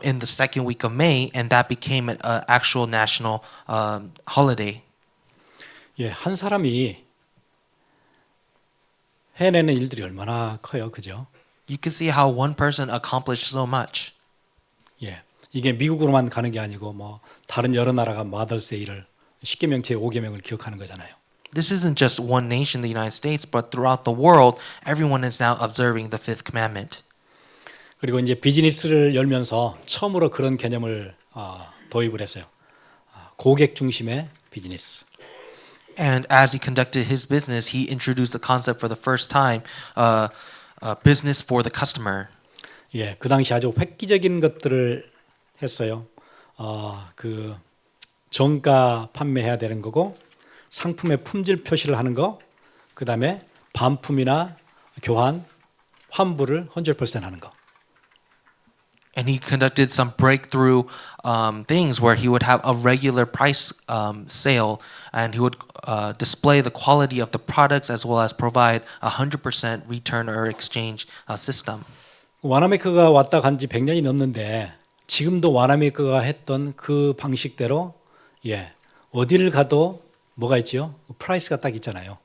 in the second week of May, and that became an actual national holiday. 예, 한 사람이 해내는 일들이 얼마나 커요, 그죠? You can see how one person accomplished so much. 예, 이게 미국으로만 가는 게 아니고 뭐 다른 여러 나라가 마더스데이를 10계명 제5계명을 기억하는 거잖아요. This isn't just one nation, the United States, but throughout the world, everyone is now observing the fifth commandment. 그리고 이제 비즈니스를 열면서 처음으로 그런 개념을 도입을 했어요. 고객 중심의 비즈니스. And as he conducted his business, he introduced the concept for the first time, business for the customer. 예, 그 당시 아주 획기적인 것들을 했어요. 그 정가 판매해야 되는 거고, 상품의 품질 표시를 하는 거, 그 다음에 반품이나 교환, 환불을 100% 하는 거. And he conducted some breakthrough things where he would have a regular price sale, and he would display the quality of the products as well as provide 100% return or exchange system. 와나메이커가 왔다 간 지 100년이 넘는데 지금도 와나메이커가 했던 그 방식대로 어디를 가도 뭐가 있지요? 프라이스가 딱 있잖아요.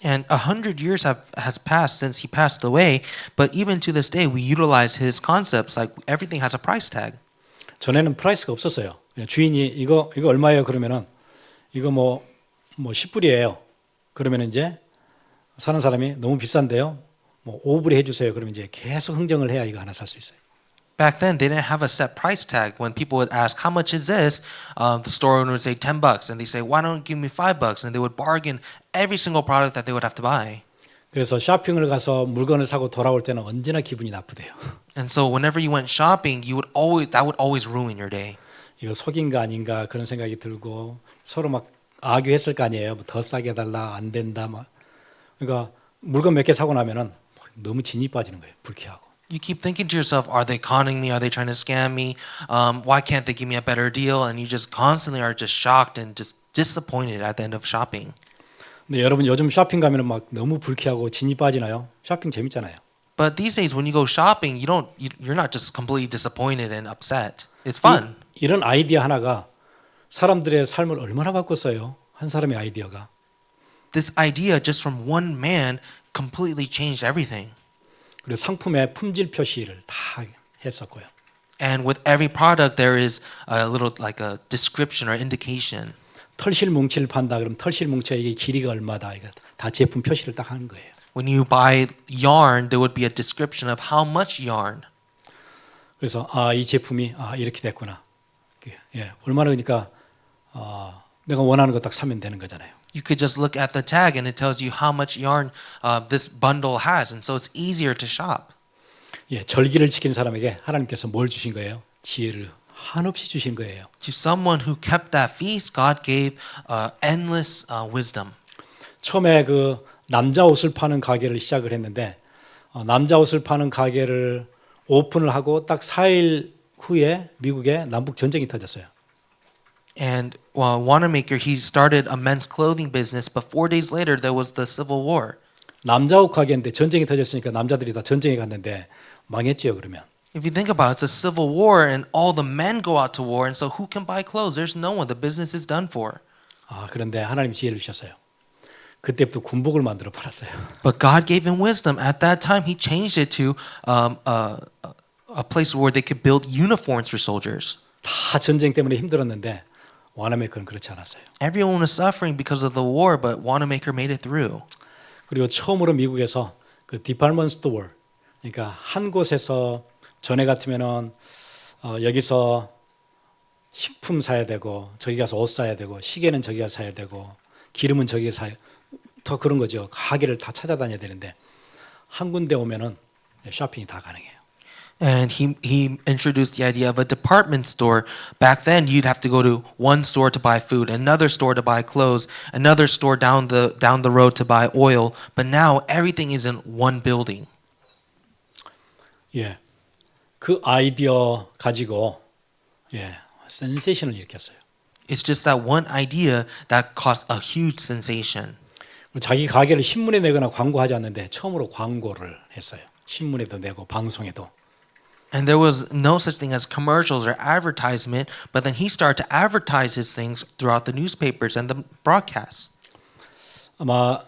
And 100 years has passed since he passed away, but even to this day, we utilize his concepts like everything has a price tag. 전에는 프라이스가 없었어요. 그냥 주인이 이거 얼마예요? 그러면은 이거 뭐 10불이에요. 그러면 이제 사는 사람이 너무 비싼데요. 뭐 5불에 해주세요. 그러면 이제 계속 흥정을 해야 이거 하나 살 수 있어요. Back then, they didn't have a set price tag. When people would ask, "How much is this?" The store owner would say $10, and they say, "Why don't you give me $5?" And they would bargain every single product that they would have to buy. 그래서 쇼핑을 가서 물건을 사고 돌아올 때는 언제나 기분이 나쁘대요. And so, whenever you went shopping, that would always ruin your day. 이거 속인가 아닌가 그런 생각이 들고 서로 막 아규했을 거 아니에요. 뭐 더 싸게 해달라 안 된다 막. 그러니까 물건 몇 개 사고 나면은 너무 진이 빠지는 거예요. 불쾌하고. You keep thinking to yourself, "Are they conning me? Are they trying to scam me? Why can't they give me a better deal?" And you just constantly are just shocked and just disappointed at the end of shopping. 근데 여러분 요즘 쇼핑 가면은 막 너무 불쾌하고 진이 빠지나요? 쇼핑 재밌잖아요. But these days, when you go shopping, you're not just completely disappointed and upset. It's fun. 이런 아이디어 하나가 사람들의 삶을 얼마나 바꿨어요. 한 사람의 아이디어가. This idea just from one man completely changed everything. 그리고 상품의 품질 표시를 다 했었고요. And with every product, there is a little like a description or indication. 털실 뭉치를 판다 그러면 털실 뭉치의 이게 길이가 얼마다 이거 다 제품 표시를 딱 하는 거예요. When you buy yarn, there would be a description of how much yarn. 그래서 이 제품이 이렇게 됐구나. 예, 얼마나 그러니까 내가 원하는 거 딱 사면 되는 거잖아요. You could just look at the tag and it tells you how much yarn this bundle has, and so it's easier to shop. 예, 절기를 지키는 사람에게 하나님께서 뭘 주신 거예요? 지혜를 한없이 주신 거예요. To someone who kept that feast, God gave endless wisdom. 처음에 그 남자 옷을 파는 가게를 시작을 했는데 남자 옷을 파는 가게를 오픈을 하고 딱 4일 후에 미국에 남북 전쟁이 터졌어요. And Wanamaker, he started a men's clothing business, but 4 days later there was the Civil War. 남자 옷 가게인데 전쟁이 터졌으니까 남자들이 다 전쟁에 갔는데 망했지요 그러면. If you think about it, it's a civil war and all the men go out to war, and so who can buy clothes? There's no one. The business is done for. 그런데 하나님 지혜를 주셨어요. 그때부터 군복을 만들어 팔았어요. But God gave him wisdom. At that time, he changed it to a place where they could build uniforms for soldiers. 다 전쟁 때문에 힘들었는데 와나메이커는 그렇지 않았어요. Everyone was suffering because of the war, but Wanamaker made it through. 그리고 처음으로 미국에서 그 디파트먼트 스토어, 그러니까 한 곳에서 전에 같으면은 여기서 식품 사야 되고 저기 가서 옷 사야 되고 시계는 저기 가서 사야 되고 기름은 저기 사야 더 그런 거죠. 가게를 다 찾아다녀야 되는데 한 군데 오면은 쇼핑이 다 가능해요. And he introduced the idea of a department store. Back then, you'd have to go to one store to buy food, another store to buy clothes, another store down the road to buy oil. But now everything is in one building. 예, 그 아이디어 가지고 센세이션을 일으켰어요. It's just that one idea that caused a huge sensation. 자기 가게를 신문에 내거나 광고하지 않는데 처음으로 광고를 했어요. 신문에도 내고 방송에도. And there was no such thing as commercials or advertisement, but then he started to advertise his things throughout the newspapers and the broadcasts. 아마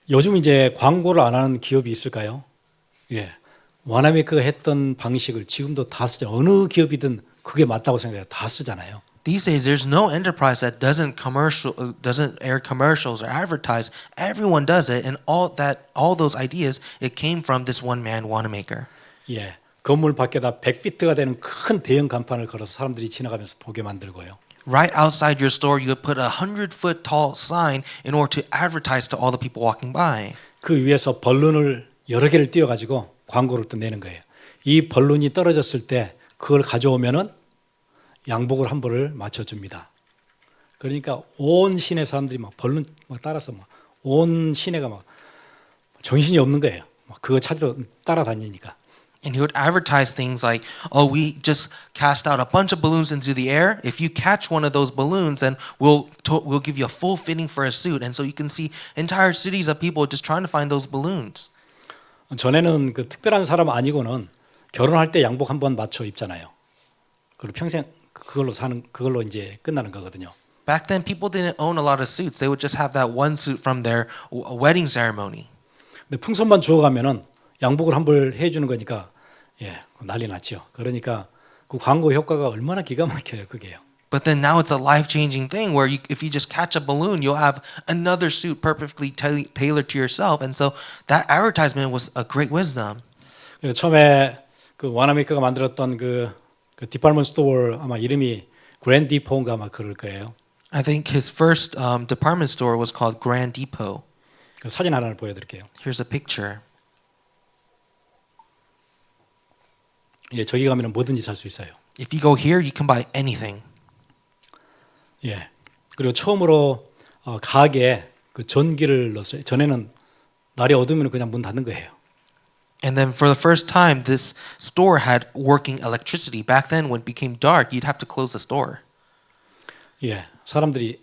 요즘 이제 광고를 안 하는 기업이 있을까요? 예, 와나메이커가 했던 방식을 지금도 다 쓰죠. 어느 기업이든 그게 맞다고 생각해요. 다 쓰잖아요. These days, there's no enterprise that doesn't air commercials or advertise. Everyone does it, and all those ideas, it came from this one man, Wanamaker. 예, 건물 밖에다 100피트가 되는 큰 대형 간판을 걸어서 사람들이 지나가면서 보게 만들고요. Right outside your store, you would put a 100-foot tall sign in order to advertise to all the people walking by. 그 위에서 벌룬을 여러 개를 띄워가지고 광고를 또 내는 거예요. 이 벌룬이 떨어졌을 때 그걸 가져오면은 양복을 한 벌을 맞춰줍니다. 그러니까 온 시내 사람들이 막 벌룬 막 따라서 막 온 시내가 막 정신이 없는 거예요. 막 그거 찾으러 따라다니니까. And he would advertise things like, "Oh, we just cast out a bunch of balloons into the air. If you catch one of those balloons, then we'll give you a full fitting for a suit." And so you can see entire cities of people just trying to find those balloons. 전에는 그 특별한 사람 아니고는 결혼할 때 양복 한 번 맞춰 입잖아요. 그리고 평생 그걸로 이제 끝나는 거거든요. Back then, people didn't own a lot of suits. They would just have that one suit from their wedding ceremony. 근데 풍선만 주워가면은 양복을 한 벌 해주는 거니까 예 난리 났죠. 그러니까 그 광고 효과가 얼마나 기가 막혀요, 그게요. But then now it's a life-changing thing where if you just catch a balloon, you'll have another suit perfectly tailored to yourself. And so that advertisement was a great wisdom. 처음에 그 와나메이커가 만들었던 그 디파트먼트 스토어 아마 이름이 그랜드 디포인가 아마 그럴 거예요. I think his first department store was called Grand Depot. 그 사진 하나를 보여드릴게요. Here's a picture. 예, 저기 가면은 뭐든지 살 수 있어요. If you go here, you can buy anything. 예. 그리고 처음으로 가게에 그 전기를 넣었어요. 전에는 날이 어두우면 그냥 문 닫는 거예요. And then for the first time, this store had working electricity. Back then, when it became dark, you'd have to close the store. 예. 사람들이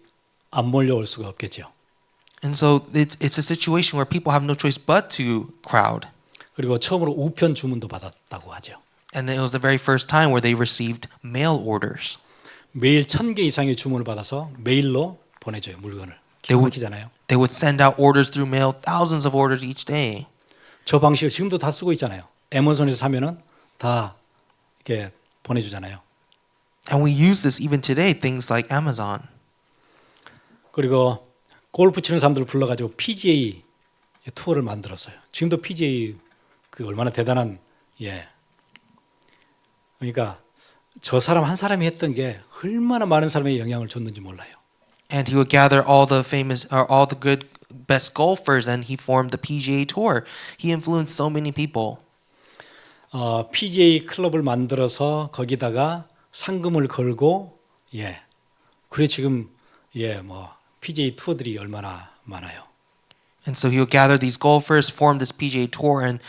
안 몰려올 수가 없겠죠. And so it's a situation where people have no choice but to crowd. 그리고 처음으로 우편 주문도 받았다고 하죠. And then it was the very first time where they received mail orders. 매일 1,000개 이상의 주문을 받아서 메일로 보내줘요, 물건을. 기가 막히잖아요. They would send out orders through mail, thousands of orders each day. 저 방식을 지금도 다 쓰고 있잖아요. 애마존에서 사면은 다 이렇게 보내주잖아요. And we use this even today, things like Amazon. 그리고 골프 치는 사람들을 불러가지고 PGA 투어를 만들었어요. 지금도 PGA 그 얼마나 대단한 예. 그러니까 저 사람 한 사람이 했던 게 얼마나 많은 사람에게 영향을 줬는지 몰라요. And he would gather all the famous or all the good best golfers and he formed the PGA Tour. He influenced so many people. PGA 클럽을 만들어서 거기다가 상금을 걸고 예. 그래 지금 예, 뭐 PGA 투어들이 얼마나 많아요. And so he would gather these golfers, form this PGA Tour, and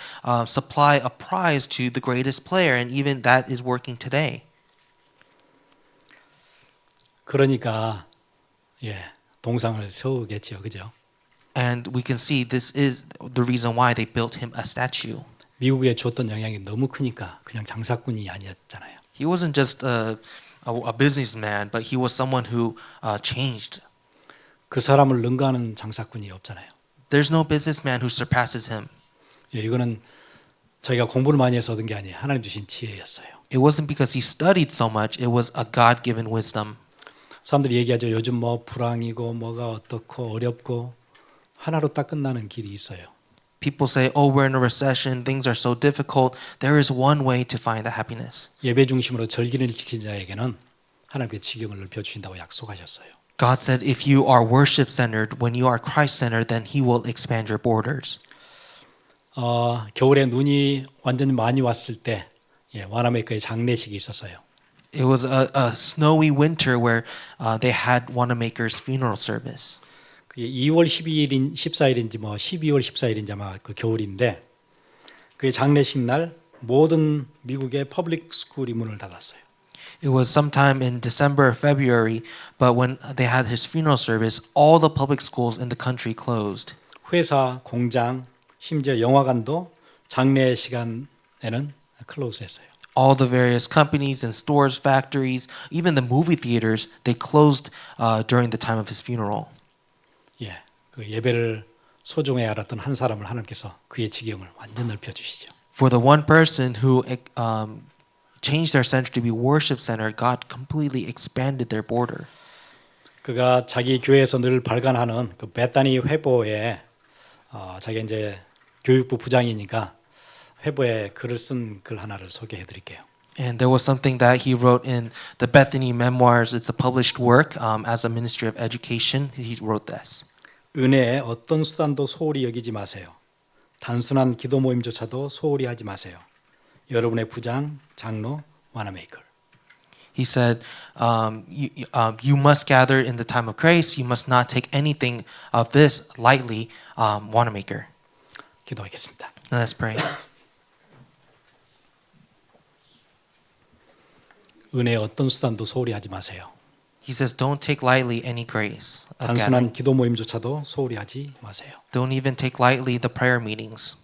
supply a prize to the greatest player. And even that is working today. 그러니까 예, 동상을 세우겠죠, 그죠? And we can see this is the reason why they built him a statue. 미국에 줬던 영향이 너무 크니까 그냥 장사꾼이 아니었잖아요. He wasn't just a businessman, but he was someone who changed. 그 사람을 능가하는 장사꾼이 없잖아요. There's no businessman who surpasses him. 예, 이거는 저희가 공부를 많이 해서 얻은 게 아니에요. 하나님 주신 지혜였어요. It wasn't because he studied so much. It was a God-given wisdom. 사람들이 얘기하죠. 요즘 뭐 불황이고 뭐가 어떻고 어렵고 하나로 딱 끝나는 길이 있어요. People say, "Oh, we're in a recession. Things are so difficult." There is one way to find the happiness. 예배 중심으로 절기를 지킨 자에게는 하나님께 지경을 넓혀 주신다고 약속하셨어요. God said, "If you are worship-centered, when you are Christ-centered, then He will expand your borders." 겨울에 눈이 완전히 많이 왔을 때 예, 와나메이커의 장례식이 있었어요. It was a snowy winter where they had Wanamaker's funeral service. 그게 2월 12일인 14일인지 뭐 12월 14일인지 아마 그 겨울인데 그의 장례식 날 모든 미국의 퍼블릭 스쿨이 문을 닫았어요. It was sometime in December or February, but when they had his funeral service, all the public schools in the country closed. 회사, 공장, 심지어 영화관도 장례 시간에는 클로즈했어요. All the various companies and stores, factories, even the movie theaters, they closed during the time of his funeral. 예, 그 예배를 소중히 알았던 한 사람을 하나님께서 그의 지경을 완전 넓혀 주시죠. For the one person who changed their center to be worship center, God completely expanded their border. 그가 자기 교회에서 늘 발간하는 그 베타니 회보에 자기 이제 교육부 부장이니까 회보에 글을 쓴 글 하나를 소개해 드릴게요. And there was something that he wrote in the Bethany Memoirs. It's a published work as a Ministry of Education. He wrote this. 은혜의 어떤 수단도 소홀히 여기지 마세요. 단순한 기도 모임조차도 소홀히 하지 마세요. 여러분의 부장, 장로, 와나메이커. He said, you must gather in the time of grace. You must not take anything of this lightly, Wanamaker. 기도하겠습니다. Let's pray. 은혜의 어떤 수단도 소홀히 하지 마세요. He says, don't take lightly any grace of gathering. 단순한 기도 모임조차도 소홀히 하지 마세요. Don't even take lightly the prayer meetings.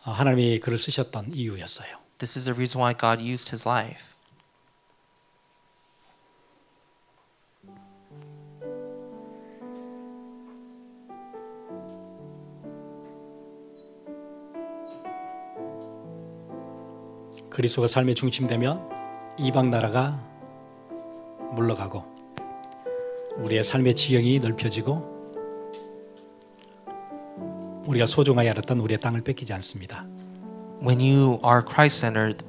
하나님이 글을 쓰셨던 이유였어요. This is the reason why God used his life. 그리스도가 삶의 중심되면 이방 나라가 물러가고 우리의 삶의 지경이 넓혀지고 우리가 소중하게 알았던 우리의 땅을 뺏기지 않습니다. When you are Christ-centered,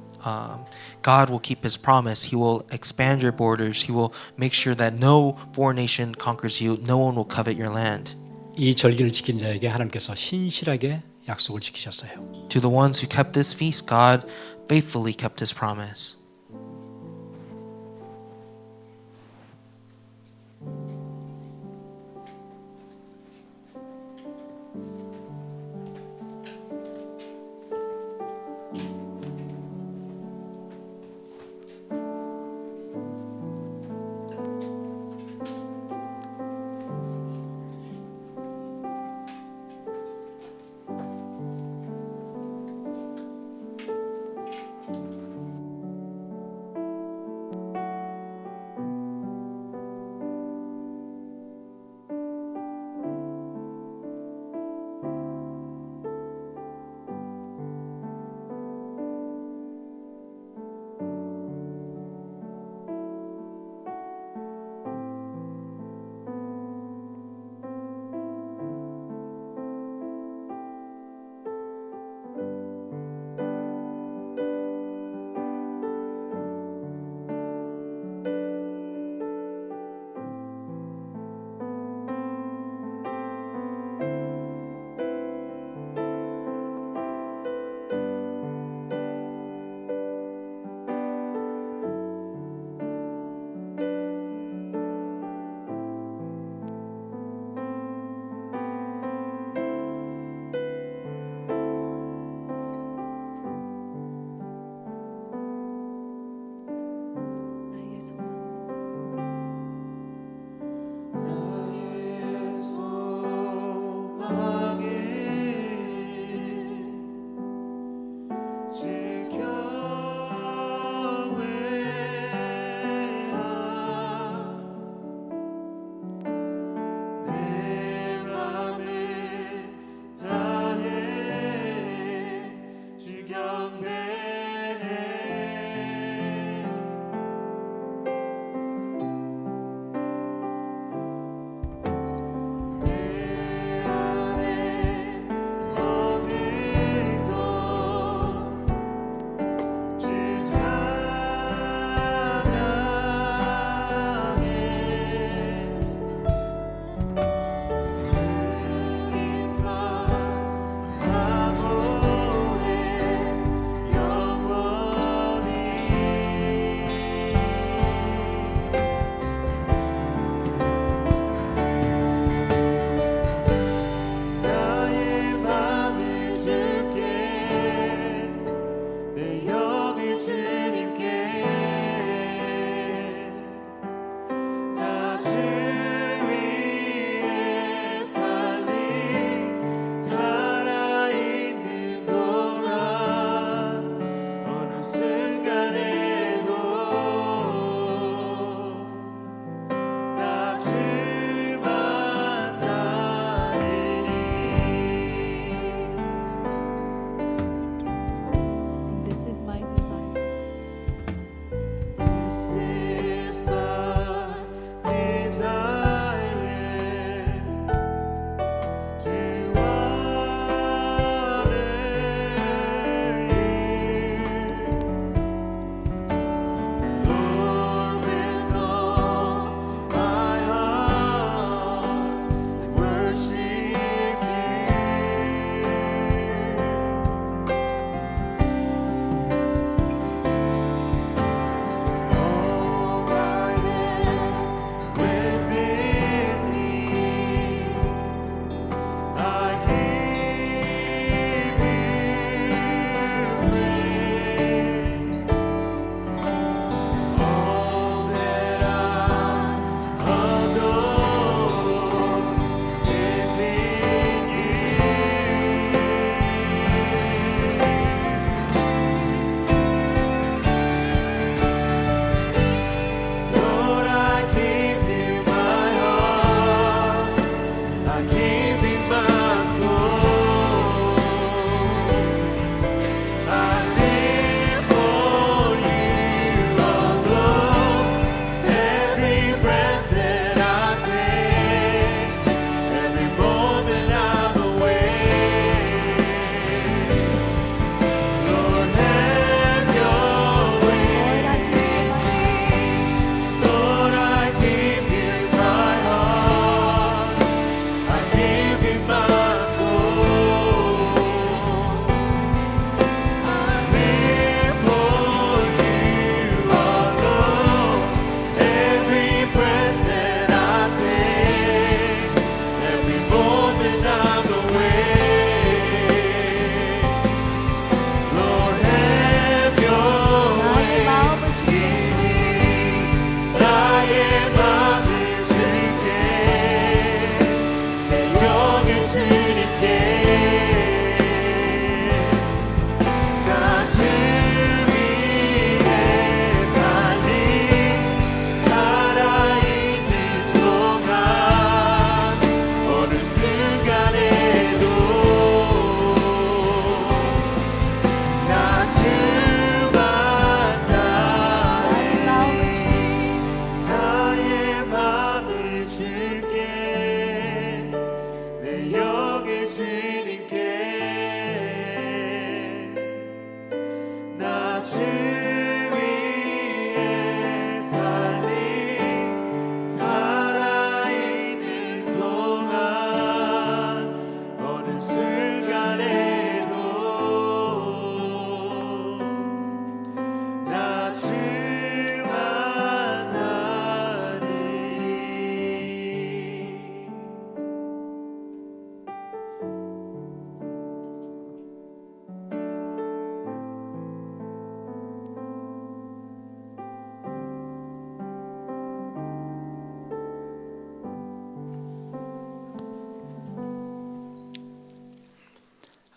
God will keep His promise. He will expand your borders. He will make sure that no foreign nation conquers you. No one will covet your land. 이 절기를 지킨 자에게 하나님께서 신실하게 약속을 지키셨어요. To the ones who kept this feast, God faithfully kept His promise.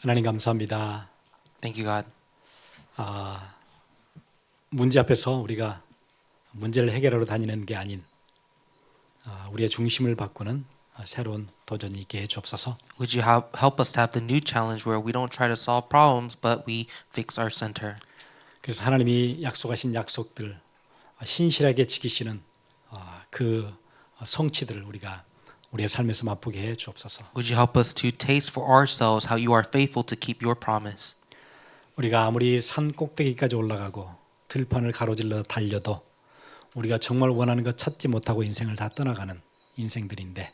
하나님 감사합니다. Thank you, God. 문제 앞에서 우리가 문제를 해결하러 다니는 게 아닌 우리의 중심을 바꾸는 새로운 도전이 있게 해 주옵소서. Would you help us to have the new challenge where we don't try to solve problems, but we fix our center. 그래서 하나님이 약속하신 약속들 신실하게 지키시는 그 성취들을 우리가 우리의 삶에서 맛보게 해 주옵소서. Would you help us to taste for ourselves how you are faithful to keep your promise? 우리가 아무리 산 꼭대기까지 올라가고 들판을 가로질러 달려도 우리가 정말 원하는 것 찾지 못하고 인생을 다 떠나가는 인생들인데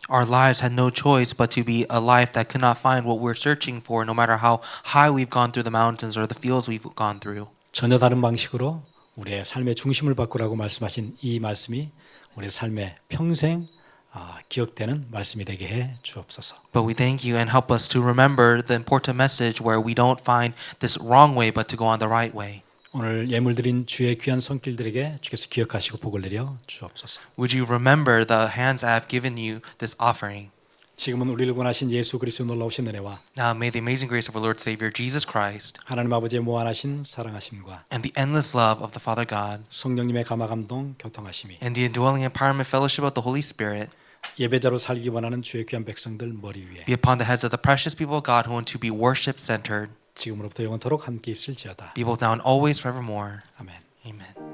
Our lives had no choice but to be a life that could not find what we're searching for, no matter how high we've gone through the mountains or the fields we've gone through. 전혀 다른 방식으로 우리의 삶의 중심을 바꾸라고 말씀하신 이 말씀이 우리의 삶의 평생 기억되는 말씀이 되게 해 주옵소서. But we thank you and help us to remember the important message where we don't find this wrong way but to go on the right way. 오늘 예물 드린 주의 귀한 손길들에게 주께서 기억하시고 복을 내려 주옵소서. Would you remember the hands I have given you this offering? 지금은 우리를 구원하신 예수 그리스도 놀라우신 은혜와 Now may the amazing grace of our Lord Savior Jesus Christ 하나님 아버지의 무한하신 사랑하심과 and the endless love of the Father God 성령님의 감화 감동 교통하심이 and the indwelling empowerment fellowship of the Holy Spirit 예배자로 살기 원하는 주의 귀한 백성들 머리 위에 be upon the heads of the precious people of God who want to be worship centered, 지금으로부터 영원토록 함께 있을지어다. be both now and always forevermore. 아멘. Amen.